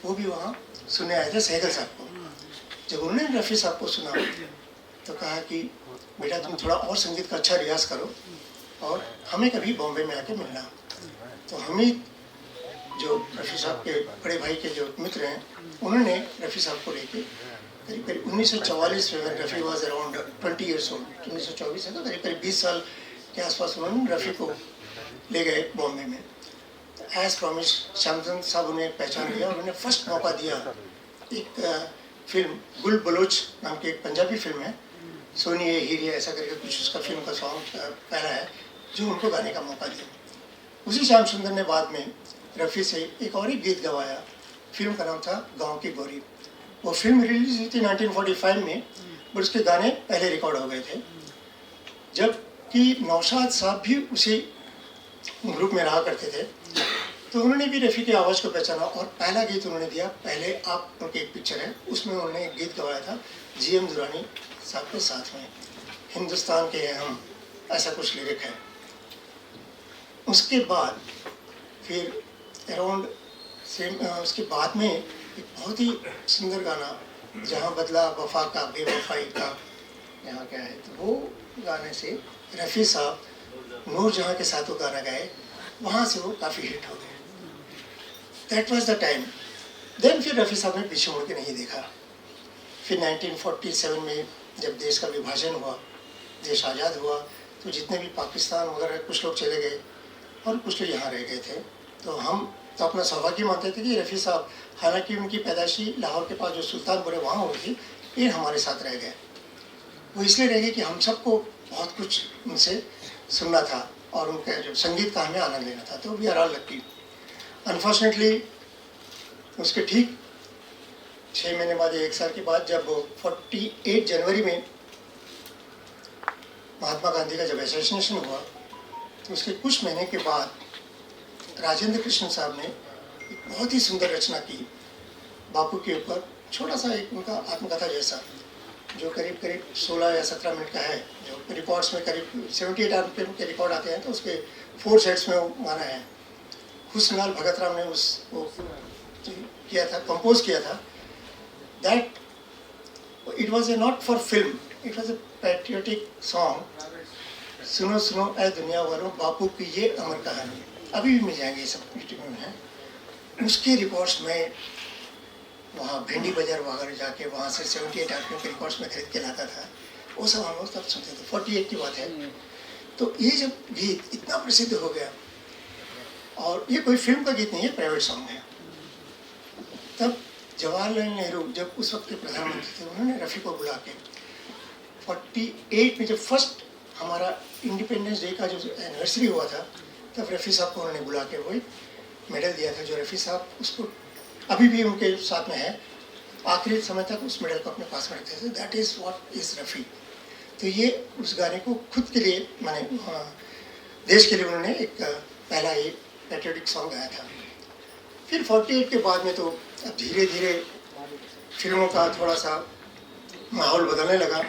[SPEAKER 4] वो भी वहाँ सुनने आए थे सहगल साहब को। जब उन्होंने रफ़ी साहब को सुना तो कहा कि बेटा तुम थोड़ा और संगीत का अच्छा रियाज करो और हमें कभी बॉम्बे में आके मिलना। तो हमीद जो रफ़ी साहब के बड़े भाई के जो मित्र हैं उन्होंने रफ़ी साहब को लेके करीब करीब 1944 में Rafi was around 20 years old, 1924 है तो करीब करीब 20 साल के आसपास उन्होंने रफ़ी को ले गए बॉम्बे में। एज प्रॉमिस श्यामचंद साहब उन्हें पहचान लिया, उन्होंने फर्स्ट मौका दिया। एक फिल्म गुल बलोच नाम की एक पंजाबी फिल्म है, सोनिए हीरे ऐसा करके कुछ उसका फिल्म का सॉन्ग पहला है जो उनको गाने का मौका दिया। उसी श्याम सुंदर ने बाद में रफ़ी से एक और ही गीत गवाया, फिल्म का नाम था गाँव की गोरी। वो फिल्म रिलीज हुई थी 1945 में, बट उसके गाने पहले रिकॉर्ड हो गए थे। जबकि नौशाद साहब भी उसी ग्रुप में रहा करते थे, तो उन्होंने भी रफ़ी की आवाज़ को पहचाना और पहला गीत उन्होंने दिया, पहले आप उनकी एक पिक्चर है उसमें उन्होंने एक गीत गवाया था GM दुरानी साहब के साथ में, हिंदुस्तान के हैं हम, ऐसा कुछ लिरिक है। उसके बाद फिर अराउंड उसके बाद में एक बहुत ही सुंदर गाना जहाँ बदला वफा का बेवफाई का यहाँ क्या है, तो वो गाने से रफ़ी साहब नूर जहाँ के साथ वो गाना गाए, वहाँ से वो काफ़ी हिट हो गए। दैट वाज द टाइम। देन फिर रफ़ी साहब ने पीछे मुड़ के नहीं देखा। फिर 1947 में जब देश का विभाजन हुआ, देश आज़ाद हुआ, तो जितने भी पाकिस्तान वगैरह कुछ लोग चले गए और कुछ लोग यहाँ रह गए थे। तो हम तो अपना सौभाग्य मानते थे कि रफ़ी साहब, हालांकि उनकी पैदाइशी लाहौर के पास जो सुल्तानपुर वहाँ हुई थी, ये हमारे साथ रह गए। वो इसलिए रह गए कि हम सबको बहुत कुछ उनसे सुनना था और उनके जो संगीत का हमें आनंद लेना था। तो we are all lucky. Unfortunately उसके ठीक 6 महीने बाद, 1 साल के बाद, जब 48 जनवरी में महात्मा गांधी का जब एसेसिनेशन हुआ, तो उसके कुछ महीने के बाद राजेंद्र कृष्ण साहब ने एक बहुत ही सुंदर रचना की बापू के ऊपर, छोटा सा एक उनका आत्मकथा जैसा, जो करीब करीब 16 या 17 मिनट का है, जो रिकॉर्ड्स में करीब 78 RPM के रिकॉर्ड आते हैं, तो उसके 4 सेट्स में वो गाना है। हुस्नलाल भगत राम ने उसको किया था, कंपोज किया था। That it was a not for film, it was a patriotic song. सुनो सुनो ऐ दुनिया वालों, बापू की ये अमर कहानी, अभी भी मिल जाएंगे, ये सब यूट्यूब में है। उसके रिकॉर्ड्स में वहाँ भिंडी बाजार वगैरह जाके वहाँ से 78 RPM के रिकॉर्ड्स में खरीद के लाता था। वो सब हम लोग तब सुनते थे, 48 की बात है। तो ये जब गीत इतना प्रसिद्ध हो गया और ये कोई फिल्म का गीत नहीं है, प्राइवेट सॉन्ग है। तब जवाहरलाल नेहरू जब उस वक्त के प्रधानमंत्री थे, उन्होंने रफ़ी को बुला के 48 में जब फर्स्ट हमारा इंडिपेंडेंस डे का जो एनिवर्सरी हुआ था, तब रफ़ी साहब को उन्होंने बुला के वही मेडल दिया था, जो रफ़ी साहब उसको अभी भी उनके साथ में है, आखिरी समय तक उस मेडल को अपने पास में रखते थे। That is what is Rafi. तो ये उस गाने को खुद के लिए मैंने देश के लिए उन्होंने एक पहला ये पैट्रियोटिक सॉन्ग गाया था। फिर 48 के बाद में तो अब धीरे धीरे फिल्मों का थोड़ा सा माहौल बदलने लगा।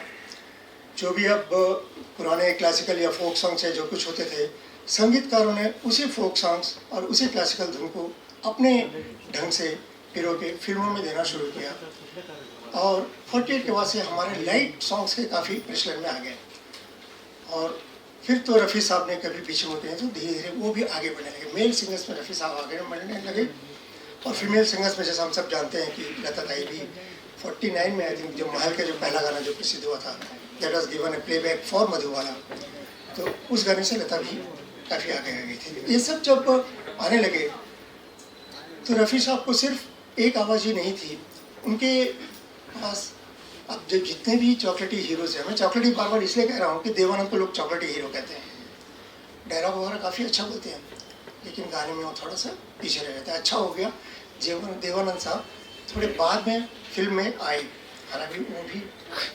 [SPEAKER 4] जो भी अब पुराने क्लासिकल या फोक सॉन्ग्स है जो कुछ होते थे, संगीतकारों ने उसी फोक सॉन्ग्स और उसी क्लासिकल धुन को अपने ढंग से पिरो के फिल्मों में देना शुरू किया। और 48 के बाद से हमारे लाइट सॉन्ग्स के काफ़ी प्रचलन में आ गए। और फिर तो रफ़ी साहब ने कभी पीछे मुड़े तो धीरे धीरे वो भी आगे बढ़ने लगे। मेल सिंगर्स में रफ़ी साहब आगे बढ़ने लगे, और फीमेल सिंगर्स में जैसा हम सब जानते हैं कि लता ताई भी 49 में आई थिंक जो महल का जो पहला गाना जो प्रसिद्ध हुआ था, दैट वाज given A playback for Madhubala, तो उस गाने से लता भी काफ़ी आगे आ गई थी। ये सब जब आने लगे तो रफ़ी साहब को सिर्फ एक आवाज़ ही नहीं थी, उनके पास अब जो जितने भी चॉकलेटी हीरोज हैं, मैं चॉकलेटी बार बार इसलिए कह रहा हूँ कि देवानंद को लोग चॉकलेटी हीरो कहते हैं। डायलॉग वगैरह काफ़ी अच्छा बोलते हैं, लेकिन गाने में वो थोड़ा सा पीछे रह जाता है। अच्छा हो गया देवानंद साहब थोड़े बाद में फिल्म में आए, हालांकि वो भी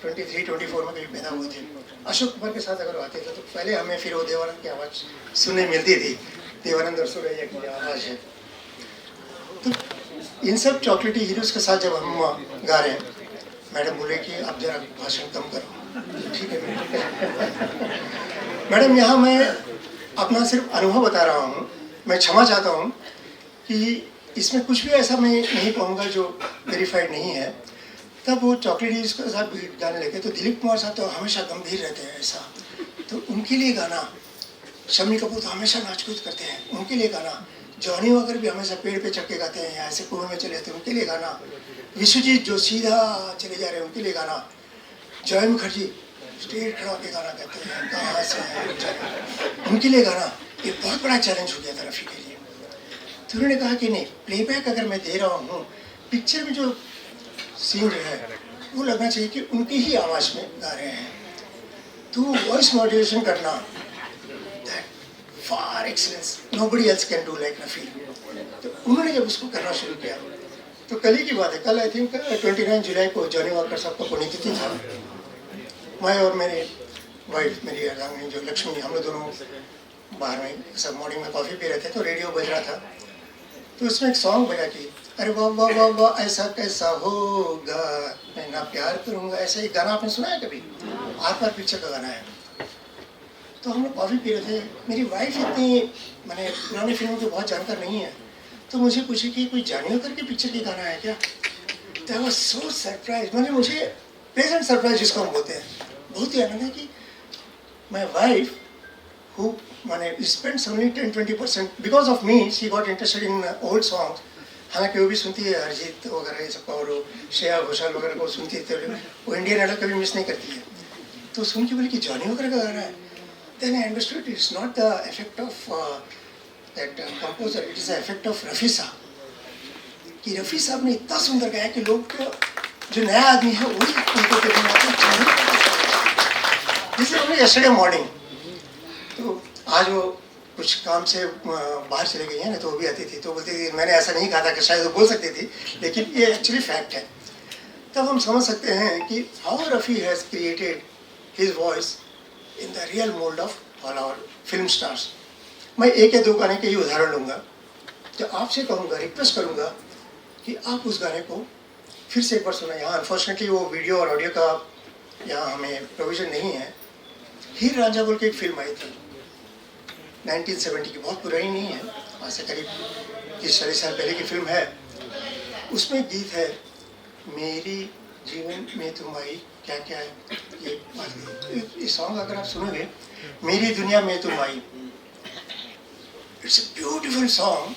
[SPEAKER 4] 23-24 में कभी पैदा हुए थे। अशोक कुमार के साथ अगर आते थे तो पहले हमें फिर वो देवानंद की आवाज़ सुनने मिलती थी, देवानंद और सुरैया की आवाज़ है। तो इन सब चॉकलेटी हीरोज के साथ जब हम गा रहे हैं, मैडम बोले कि आप जरा भाषण कम करो। ठीक है मैडम, यहाँ मैं अपना सिर्फ अनुभव बता रहा हूँ। मैं क्षमा चाहता हूँ कि इसमें कुछ भी ऐसा मैं नहीं कहूँगा जो वेरीफाइड नहीं है। तब वो चॉकलेट के साथ गाने लगे तो दिलीप कुमार साहब तो हमेशा गंभीर रहते हैं ऐसा, तो उनके लिए गाना, शम्मी कपूर तो हमेशा नाच कूद करते हैं, उनके लिए गाना, जॉनी वॉकर भी हमेशा पेड़ पे चढ़ के गाते हैं या ऐसे कुएं में चले जाते हैं, उनके लिए गाना, विश्वजीत जो सीधा चले जा रहे हैं उनके लिए गाना, जय मुखर्जी स्टेट खड़ा होकर गाना कहते हैं कहाँ से है, उनके लिए गाना। ये बहुत बड़ा चैलेंज हो गया था रफ़ी के लिए। तो उन्होंने कहा कि नहीं, प्लेबैक अगर मैं दे रहा हूँ, पिक्चर में जो सीन जो है वो लगना चाहिए कि उनकी ही आवाज़ में गा रहे हैं। तो वॉइस मॉड्यूलेशन करना, that far excellence, nobody else can do like Rafi. तो उन्होंने जब उसको करना शुरू किया, तो कल ही की बात है, कल आई थिंक 29 जुलाई को जॉनी वॉकर साहब का पुण्यतिथि था। मैं और मेरे वाइफ, मेरी अर्धांगिनी जो लक्ष्मी, हम लोग दोनों बाहर में सब मॉर्निंग में कॉफ़ी पी रहे थे, तो रेडियो बज रहा था। तो उसमें एक सॉन्ग बजा कि अरे वाह वाह वाह वाह ऐसा कैसा होगा, मैं ना प्यार करूँगा, ऐसा ही गाना आपने सुना है कभी? आर पार पिक्चर का गाना है। तो हम लोग कॉफ़ी पी रहे थे। मेरी वाइफ इतनी मैंने पुरानी फिल्मों की बहुत जानकार नहीं है, तो मुझे पूछे कि कोई जानियो करके पिक्चर की गाना है क्या? तो आई वाज सो सरप्राइज, मैंने मुझे प्लेजेंट सरप्राइज जिसको हम बोलते हैं, बहुत ही आनंद है कि my wife who spends only 10-20% because of me, she got interested in old songs. हालांकि वो भी सुनती है अरिजीत वगैरह ये सब, और श्रेया घोषाल वगैरह को सुनती है, तो वो इंडियन आइडल कभी मिस नहीं करती है। तो सुन के बोली कि जॉनी वगैरह का गाना है। Then I understood it's not the effect of that composer, it is the effect of Rafi साहब। कि रफ़ी साहब ने इतना सुंदर गाया कि लोग जो नया आदमी है वही उनको देखने आते हैं। जैसे हमने yesterday morning, तो आज वो कुछ काम से बाहर चले गई है ना, तो वो भी आती थी, तो बोलती थी मैंने ऐसा नहीं कहा था, कि शायद वो बोल सकती थी, लेकिन ये एक्चुअली फैक्ट है। तब हम समझ सकते हैं कि how Rafi has created his voice in the real mould of all our film stars. मैं एक या दो गाने के ही उदाहरण लूँगा, तो आपसे कहूँगा, रिक्वेस्ट करूँगा कि आप उस गाने को फिर से एक बार सुना। यहाँ अनफॉर्चुनेटली वो वीडियो और ऑडियो का यहाँ हमें प्रोविज़न नहीं है। हीर रांझा बोल के एक फिल्म आई थी 1970 की, बहुत पुरानी नहीं है, आज से करीब 30-40 साल पहले की फिल्म है। उसमें गीत है मेरी जीवन में तुम आई, क्या क्या है ये सॉन्ग अगर आप सुनोगे, मेरी दुनिया में तुम आई, इट्स अ ब्यूटीफुल सॉन्ग।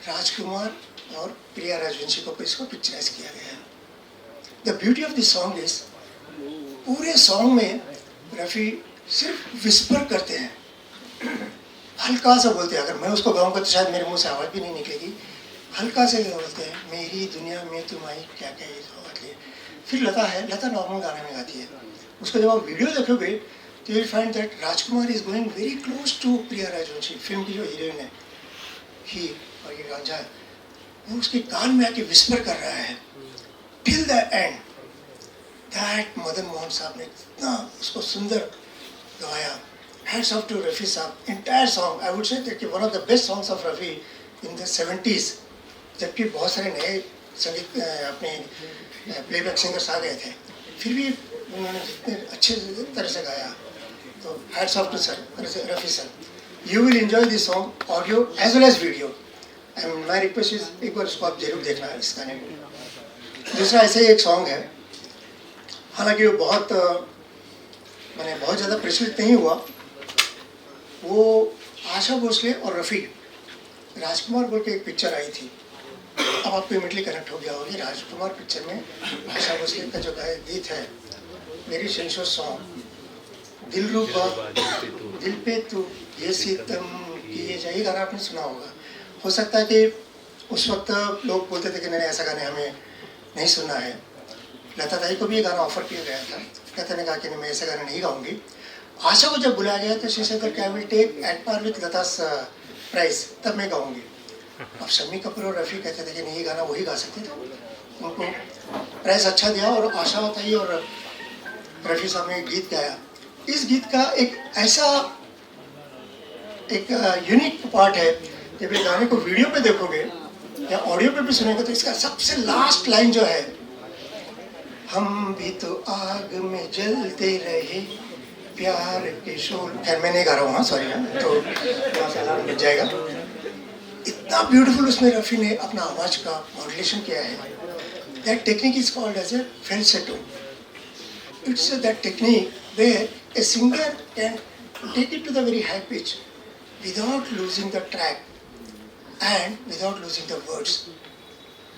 [SPEAKER 4] राजकुमार और प्रिया राजवंशी को इसको पिक्चराइज किया गया है। The beauty of this song is, पूरे सॉन्ग में रफ़ी सिर्फ विस्पर करते हैं, हल्का सा बोलते हैं, अगर मैं उसको गाऊंगा तो शायद मेरे मुंह से आवाज़ भी नहीं निकलेगी, हल्का से बोलते हैं मेरी दुनिया में तुम आई क्या क्या ये बात है। फिर लता है, लता नॉर्मल गाने में गाती है, उसका जब आप वीडियो देखोगे तो you find that Rajkumar is going very close to Priya Rajvanshi, film की जो हीरोइन है ही, और ये गांजा है, वो उसके कान में आके विस्पर कर रहा है till the end. That Madan Mohan sahab ने इतना उसको सुंदर गवाया। Hats off to Rafi Saheb, entire song I would say that one of the best songs of Rafi in the 70s, जबकि बहुत सारे नए संगीत अपने प्लेबैक सिंगर्स आ गए थे, फिर भी उन्होंने जितने अच्छे तरह से गाया, तो hats off to sir Rafi sir. You will enjoy this song audio as well as video, and my request is एक बार इसको आप जरूर देखना इस गाने को। दूसरा ऐसे ही एक सॉन्ग है, हालांकि वो बहुत मैंने बहुत ज़्यादा प्रचलित नहीं हुआ, वो आशा भोसले और रफ़ी राजकुमार बोल के एक पिक्चर आई थी, अब आपको इमीडिएटली कनेक्ट हो गया होगी। राजकुमार पिक्चर में आशा भोसले का जो गीत है मेरी सेंसर सॉन्ग, दिल रूबा दिल पे तू ये सीतम की ये जाए, गाना आपने सुना होगा। हो सकता है कि उस वक्त लोग बोलते थे कि नहीं ऐसा गाने हमें नहीं सुनना है। लता ताई को भी ये गाना ऑफर किया गया था, लता ने कहा कि नहीं मैं ऐसा गाना नहीं गाऊंगी। आशा को जब बुलाया गया तो she said that I will take at par with Latas price, तब मैं गाऊंगी। अब शम्मी कपूर और रफ़ी कहते थे कि नहीं ये गाना वही गा सकते थे, उनको प्राइस अच्छा दिया और आशा ताई और रफ़ी साहब ने गीत गाया। इस गीत का एक ऐसा एक यूनिक पार्ट है, जब ये गाने को वीडियो पे देखोगे या ऑडियो पे भी सुनेंगे तो इसका सबसे लास्ट लाइन जो है, हम भी तो आग में जलते रहे प्यार के शोल, खैर मैं नहीं गा रहा हूँ, हाँ सॉरी, तो वहाँ से अलार्म बज जाएगा। इतना ब्यूटीफुल उसमें रफ़ी ने अपना आवाज़ का मॉड्यूलेशन किया है। That technique is called as A falsetto. It's that technique where a singer can take it to the very high pitch without losing the track and without losing the words.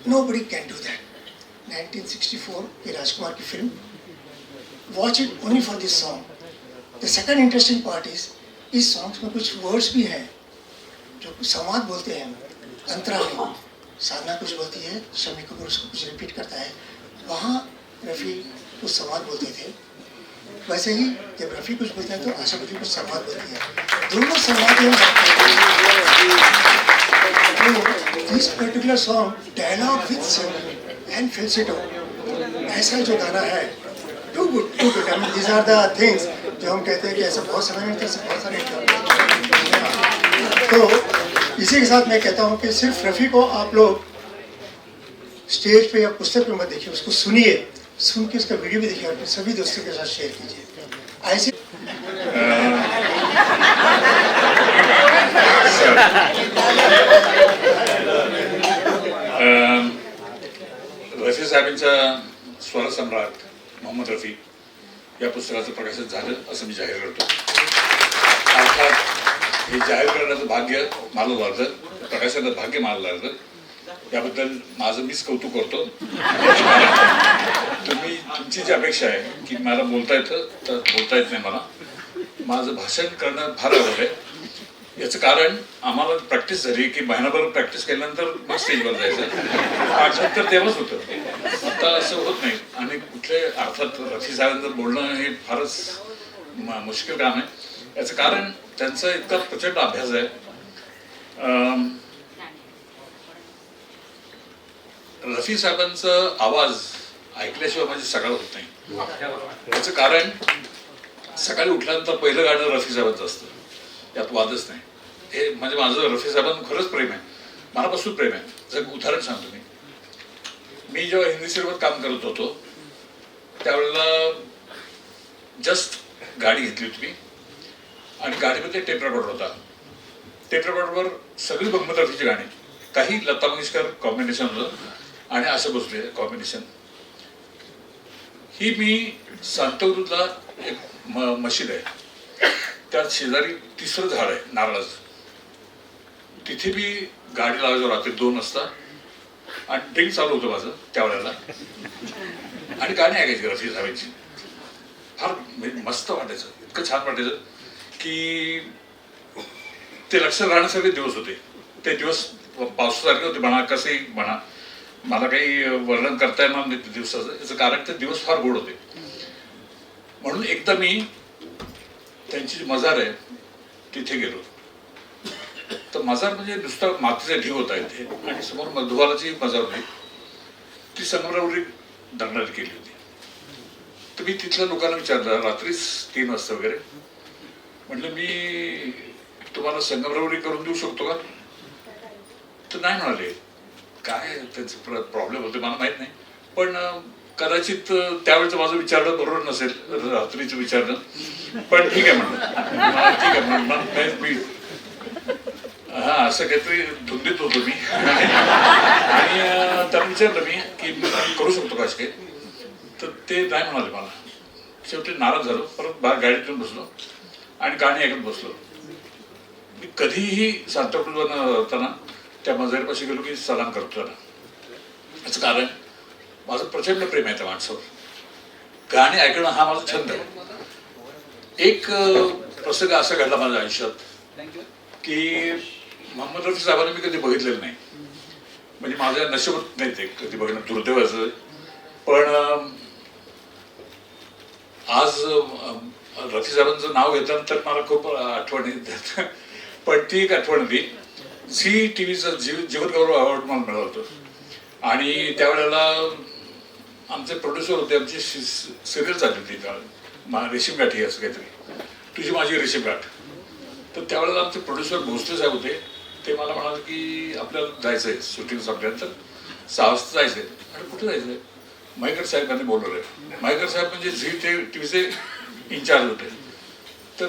[SPEAKER 4] Nobody can do that. 1964 की राजकुमार की film, watch it only for this song. The second interesting part is, is songs में कुछ words भी हैं जो कुछ संवाद बोलते हैं अंतरा में। साधना कुछ बोलती है, शम्मी कपूर उसको कुछ रिपीट करता है, वहाँ रफ़ी कुछ संवाद बोलते थे। वैसे ही जब रफ़ी कुछ बोलता है तो आशा भी कुछ संवाद बोलती है, दोनों संवाद this particular song dialogue with and falsetto, ऐसा जो गाना है too good too good. I mean these are the things जो हम कहते हैं कि ऐसा बहुत समय में ऐसे बहुत सारे। तो इसी के साथ मैं कहता हूँ कि सिर्फ रफ़ी को आप लोग स्टेज पे या पुस्तक पे मत देखिए, उसको सुनिए, सुन के उसका वीडियो भी देखिए, अपने सभी दोस्तों के साथ शेयर कीजिए। ऐसे
[SPEAKER 5] रफी साहेबांच्या स्वरसम्राट मोहम्मद रफी या पुस्तकाचं प्रकाशन झालं असं मी जाहीर करतो। अर्थात हे जाहीर करण्याचं भाग्य मला लागलं, प्रकाशनाचं भाग्य मला लागलं, याबद्दल माझं मीच कौतुक करतो। तुम्ही तुमची जी अपेक्षा आहे की मला बोलता येतं तर बोलता येत नाही, मला माझं भाषण करणं फार आवड आहे। याचं कारण आम्हाला प्रॅक्टिस झाली की महिनाभर प्रॅक्टिस केल्यानंतर मग स्टेजवर जायचं, आठवत तर तेव्हाच होतं, आता असं होत नाही। आणि कुठले अर्थात रफी साहेबांचं बोलणं हे फारच मुश्किल काम आहे। याचं कारण त्यांचा इतका प्रचंड अभ्यास आहे। रफी साहेबांचा आवाज ऐकल्याशिवाय माझी सकाळ होत नाही। याचं कारण सकाळी उठल्यानंतर पहिलं गाणं रफी साहेबांचं असतं, यात वादच नाही। हे म्हणजे माझं रफी साहेबांना खरंच प्रेम आहे, मनापासून प्रेम आहे। जर उदाहरण सांगतो मी जेव्हा हिंदी सिनेमात काम करत होतो त्यावेळेला जस्ट गाडी घेतली होती मी, आणि गाडीमध्ये टेप रेकॉर्डर होता। टेप रेकॉर्डरवर सगळी मोहम्मद रफीची गाणी, काही लता मंगेशकर कॉम्बिनेशन होतं आणि आशा भोसले कॉम्बिनेशन। ही मी सांताक्रूजला एक मशीद आहे, त्यात शेजारी तिसरं झाड आहे नारळाचं, तिथे मी गाडी लावायचो रात्री 2 वाजता, आणि ड्रिंक चालू होतं माझं त्यावेळेला, आणि गाणी ऐकायची रफी साहेबांची। फार मस्त वाटायचं, इतकं छान वाटायचं की ते लक्षात राहण्यासारखे दिवस होते. ते दिवस पावसासारखे होते म्हणा, कसेही म्हणा, मला काही वर्णन करता येणार नाही त्या दिवसाचं. याचं कारण ते दिवस फार गोड होते. म्हणून एकदा मी त्यांची जी मजार आहे तिथे गेलो. तर मजार म्हणजे नुसता मातीचा ढीग होता इथे, आणि समोर मधुबालाची मजार होती. ती संगमरवरी दगडाने केली होती. तर मी तिथल्या लोकांना विचारलं रात्रीच 3 वाजता वगैरे, म्हटलं मी तुम्हाला संगमरवरी करून देऊ शकतो का? तर नाही म्हणाले. काय त्यांचं प्रॉब्लेम होते मला माहित नाही, पण कदाचित त्यावेळेचं माझं विचारणं बरोबर नसेल, रात्रीचं विचारणं, पण ठीक आहे म्हणलं. ठीक आहे म्हणलं मी हा असं काहीतरी धुंदीत होतो मी. आणि त्यांना विचारलं मी की करू शकतो का असे, तर ते नाही म्हणाले मला. शेवटी नाराज झालो. परत बाहेर गाडीत येऊन बसलो आणि गाणी ऐकत बसलो. मी कधीही सांताक्रूजवरनं जाताना त्या मजारीपाशी गेलो की सलाम करतो त्याला. याचं कारण माझं प्रचंड प्रेम आहे त्या माणसावर. गाणी ऐकणं हा माझा छंद आहे. एक प्रसंग असा घडला माझ्या आयुष्यात की मोहम्मद रफी साहेबांना मी कधी बघितलेलं नाही. म्हणजे माझ्या नशिबात नाही ते कधी बघणं, दुर्दैवाचं. पण आज रफी साहेबांचं नाव घेताना तर मला खूप आठवण येतात. पण ती एक आठवण होती. झी टीव्हीचं जीवनगौरव अवॉर्ड मला मिळालं होतं. आणि त्यावेळेला आमचे प्रोड्युसर होते. आमची सिरियल चालली होती त्यावेळेला, रेशीम गाठी असं काहीतरी, तुझी माझी रेशीम गाठ. तर त्यावेळेला आमचे प्रोड्युसर भोसले साहेब होते. ते मला म्हणाले की आपल्याला जायचं आहे शूटिंग संपल्यानंतर 6 वाजता जायचं आहे. आणि कुठे जायचं आहे? मयेकर साहेबांनी बोलवलं आहे. मयेकर साहेब म्हणजे झी टीव्हीचे इन्चार्ज होते. तर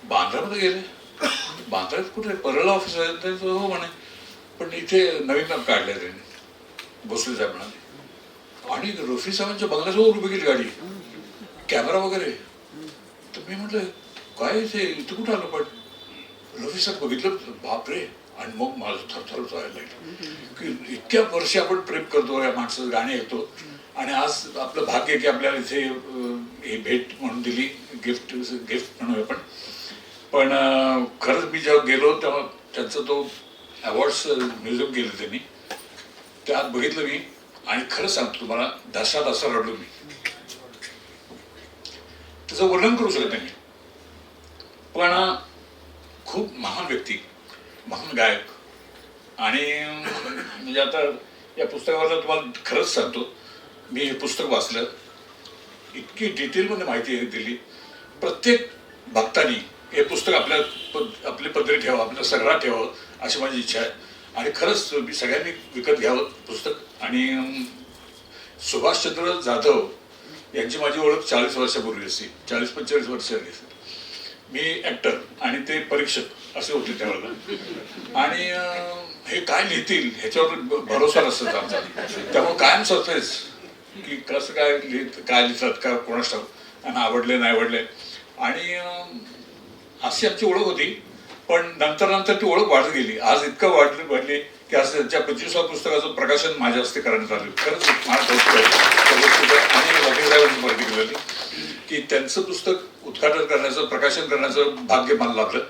[SPEAKER 5] बांद्रामध्ये गेले. बांद्र्यात कुठे परळला ऑफिस आहे? तर हो म्हणे, पण इथे नवीन काम काढले त्यांनी, भोसले साहेब म्हणाले. आणि रफी साहेबांच्या बंगल्यासमोर उभी गेली गाडी, कॅमेरा वगैरे. तर मी म्हटलं काय इथे कुठं आलं? पण रफी साहेब बघितलं, बापरे. आणि मग माझं थरथरच व्हायला लागलं की इतक्या वर्षी आपण प्रेम करतो, या माणसाचं गाणी ऐकतो, आणि आज आपलं भाग्य की आपल्याला इथे हे भेट म्हणून दिली, गिफ्ट म्हणून आपण. पण खरंच मी जेव्हा गेलो तेव्हा त्यांचा तो अवॉर्ड्स म्युझियम केलं त्यांनी, त्यात बघितलं मी. आणि खरंच सांगतो तुम्हाला, ढसा रडलो मी. त्याचं वर्णन करू शकत नाही. पण खूप महान व्यक्ती, महान गायक. आणि म्हणजे आता या पुस्तकावर तुम्हाला खरंच सांगतो, मी हे पुस्तक वाचलं, इतकी डिटेलमध्ये माहिती दिली. प्रत्येक भक्तानी हे पुस्तक आपली पदरी ठेवा, आपल्या सगळा ठेवावं अशी माझी इच्छा आहे. आणि खरंच मी सगळ्यांनी विकत घ्यावं पुस्तक. आणि सुभाषचंद्र जाधव यांची माझी ओळख 40 वर्षापूर्वी असते, 40-45 वर्ष झाली. मी ॲक्टर आणि ते परीक्षक असे होते त्यावेळेला. आणि हे काय लिहितील ह्याच्यावर भरोसा नसतो आमचा. त्यामुळे कायम सरप्राईज की कसं काय लिहितात का कोणास ठाऊक, त्यांना आवडले नाही आवडले. आणि अशी आमची ओळख होती. पण नंतर ती ओळख वाढत गेली. आज इतकं वाढली की आज त्यांच्या 25व्या पुस्तकाचं प्रकाशन माझ्या हस्ते करण्यात आलं. खरंच मला कौतुक आहे. आणि वकील साहेबांनी पर्टिक्युलरली की त्यांचं पुस्तक उद्घाटन करण्याचं, प्रकाशन करण्याचं भाग्य मला लाभलं.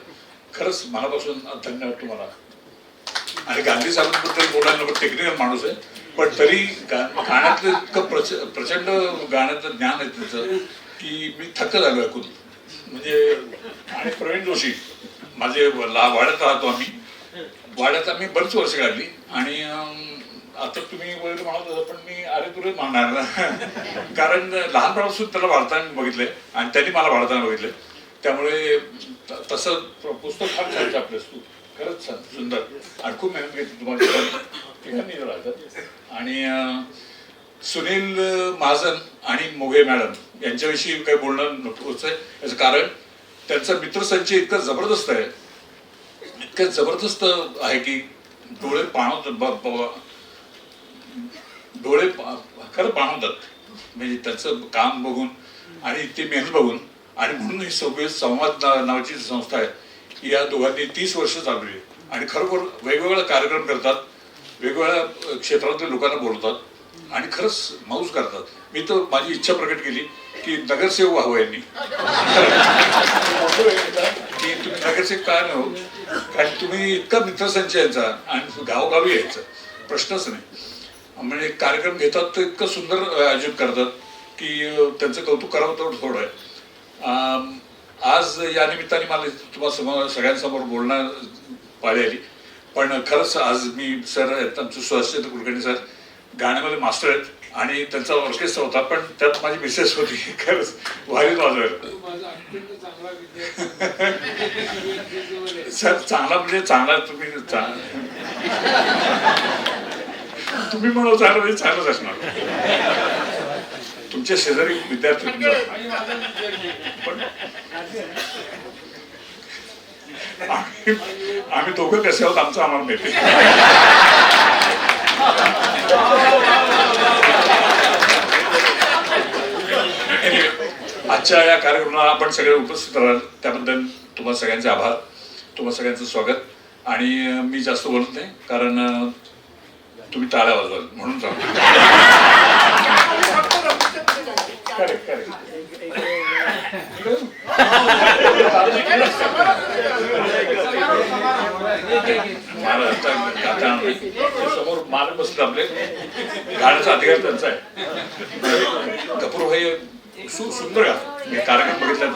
[SPEAKER 5] खरंच मनापासून धन्यवाद तुम्हाला. आणि गांधी साहेबांबद्दल बोलायला टेक्निकल माणूस आहे, पण तरी गाण्यातलं इतकं प्रचंड गाण्याचं ज्ञान आहे त्याचं की मी थक्क झालो ऐकून. म्हणजे आणि प्रवीण जोशी माझे वाड्यात राहतो आम्ही. वाड्यात आम्ही बरीच वर्ष काढली. आणि आता तुम्ही वगैरे म्हणत होता, पण मी अरे तुरे म्हणणार ना. कारण लहानपणापासून त्याला वाढताना बघितलंय आणि त्यांनी मला वाढताना बघितलंय. त्यामुळे तसं पुस्तक फार छान छापलंस तू. खरंच छान, सुंदर. आणि खूप मेहनत घेतली तुम्हाला ठिकाणी राहतात. आणि सुनील महाजन आणि मोघे मॅडम यांच्याविषयी काही बोलणं नकोच आहे. याचं कारण त्यांचा मित्रसंचय इतकं जबरदस्त आहे, इतकं जबरदस्त आहे की डोळे खरं पाणवतात. म्हणजे त्यांचं काम बघून आणि ते मेहनत बघून. आणि म्हणून ही संवाद नावाची संस्था आहे, या दोघांनी 30 वर्ष चालवली. आणि खरोखर वेगवेगळे कार्यक्रम करतात, वेगवेगळ्या क्षेत्रातल्या लोकांना बोलतात आणि खरंच मौज करतात. मी तर माझी इच्छा प्रकट केली की नगरसेवक व्हावं यांनी. की तुम्ही नगरसेवक का नाही होत, कारण तुम्ही इतका मित्रसंच यांचा आणि गावोगावी यायचं प्रश्नच नाही. म्हणजे कार्यक्रम घेतात तर इतकं सुंदर आयोजित करतात की त्यांचं कौतुक करावं तर थोडं आहे. आज या निमित्ताने मला तुम्हाला सगळ्यांसमोर बोलणं पाळी आली, पण खरंच आज मी सर आहेत आमचे सुहासचंद्र कुलकर्णी सर गाण्यामध्ये मास्टर आहेत आणि त्यांचा ऑर्केस्ट्रा होता, पण त्यात माझी मिसेस होती खरंच व्हायलिन वाजवायला. सर चांगला म्हणजे चांगला तुम्ही म्हणून चांगलं म्हणजे चांगलंच असणार. तुमच्या शेजारी विद्यार्थी पण आम्ही दोघं कसे आहोत आमचं आम्हाला माहिती. आजच्या या कार्यक्रमाला आपण सगळे उपस्थित राहाल त्याबद्दल तुम्हाला सगळ्यांचे आभार, तुम्हाला सगळ्यांचं स्वागत. आणि मी जास्त बोलत नाही कारण तुम्ही टाळ्या वाजवाल म्हणून सांगतो. Correct correct. समोर मालक बसले आपले, गाण्याचा अधिकार त्यांचा आहे. कपूर भाई सुंदर मी कार्यक्रम बघितला.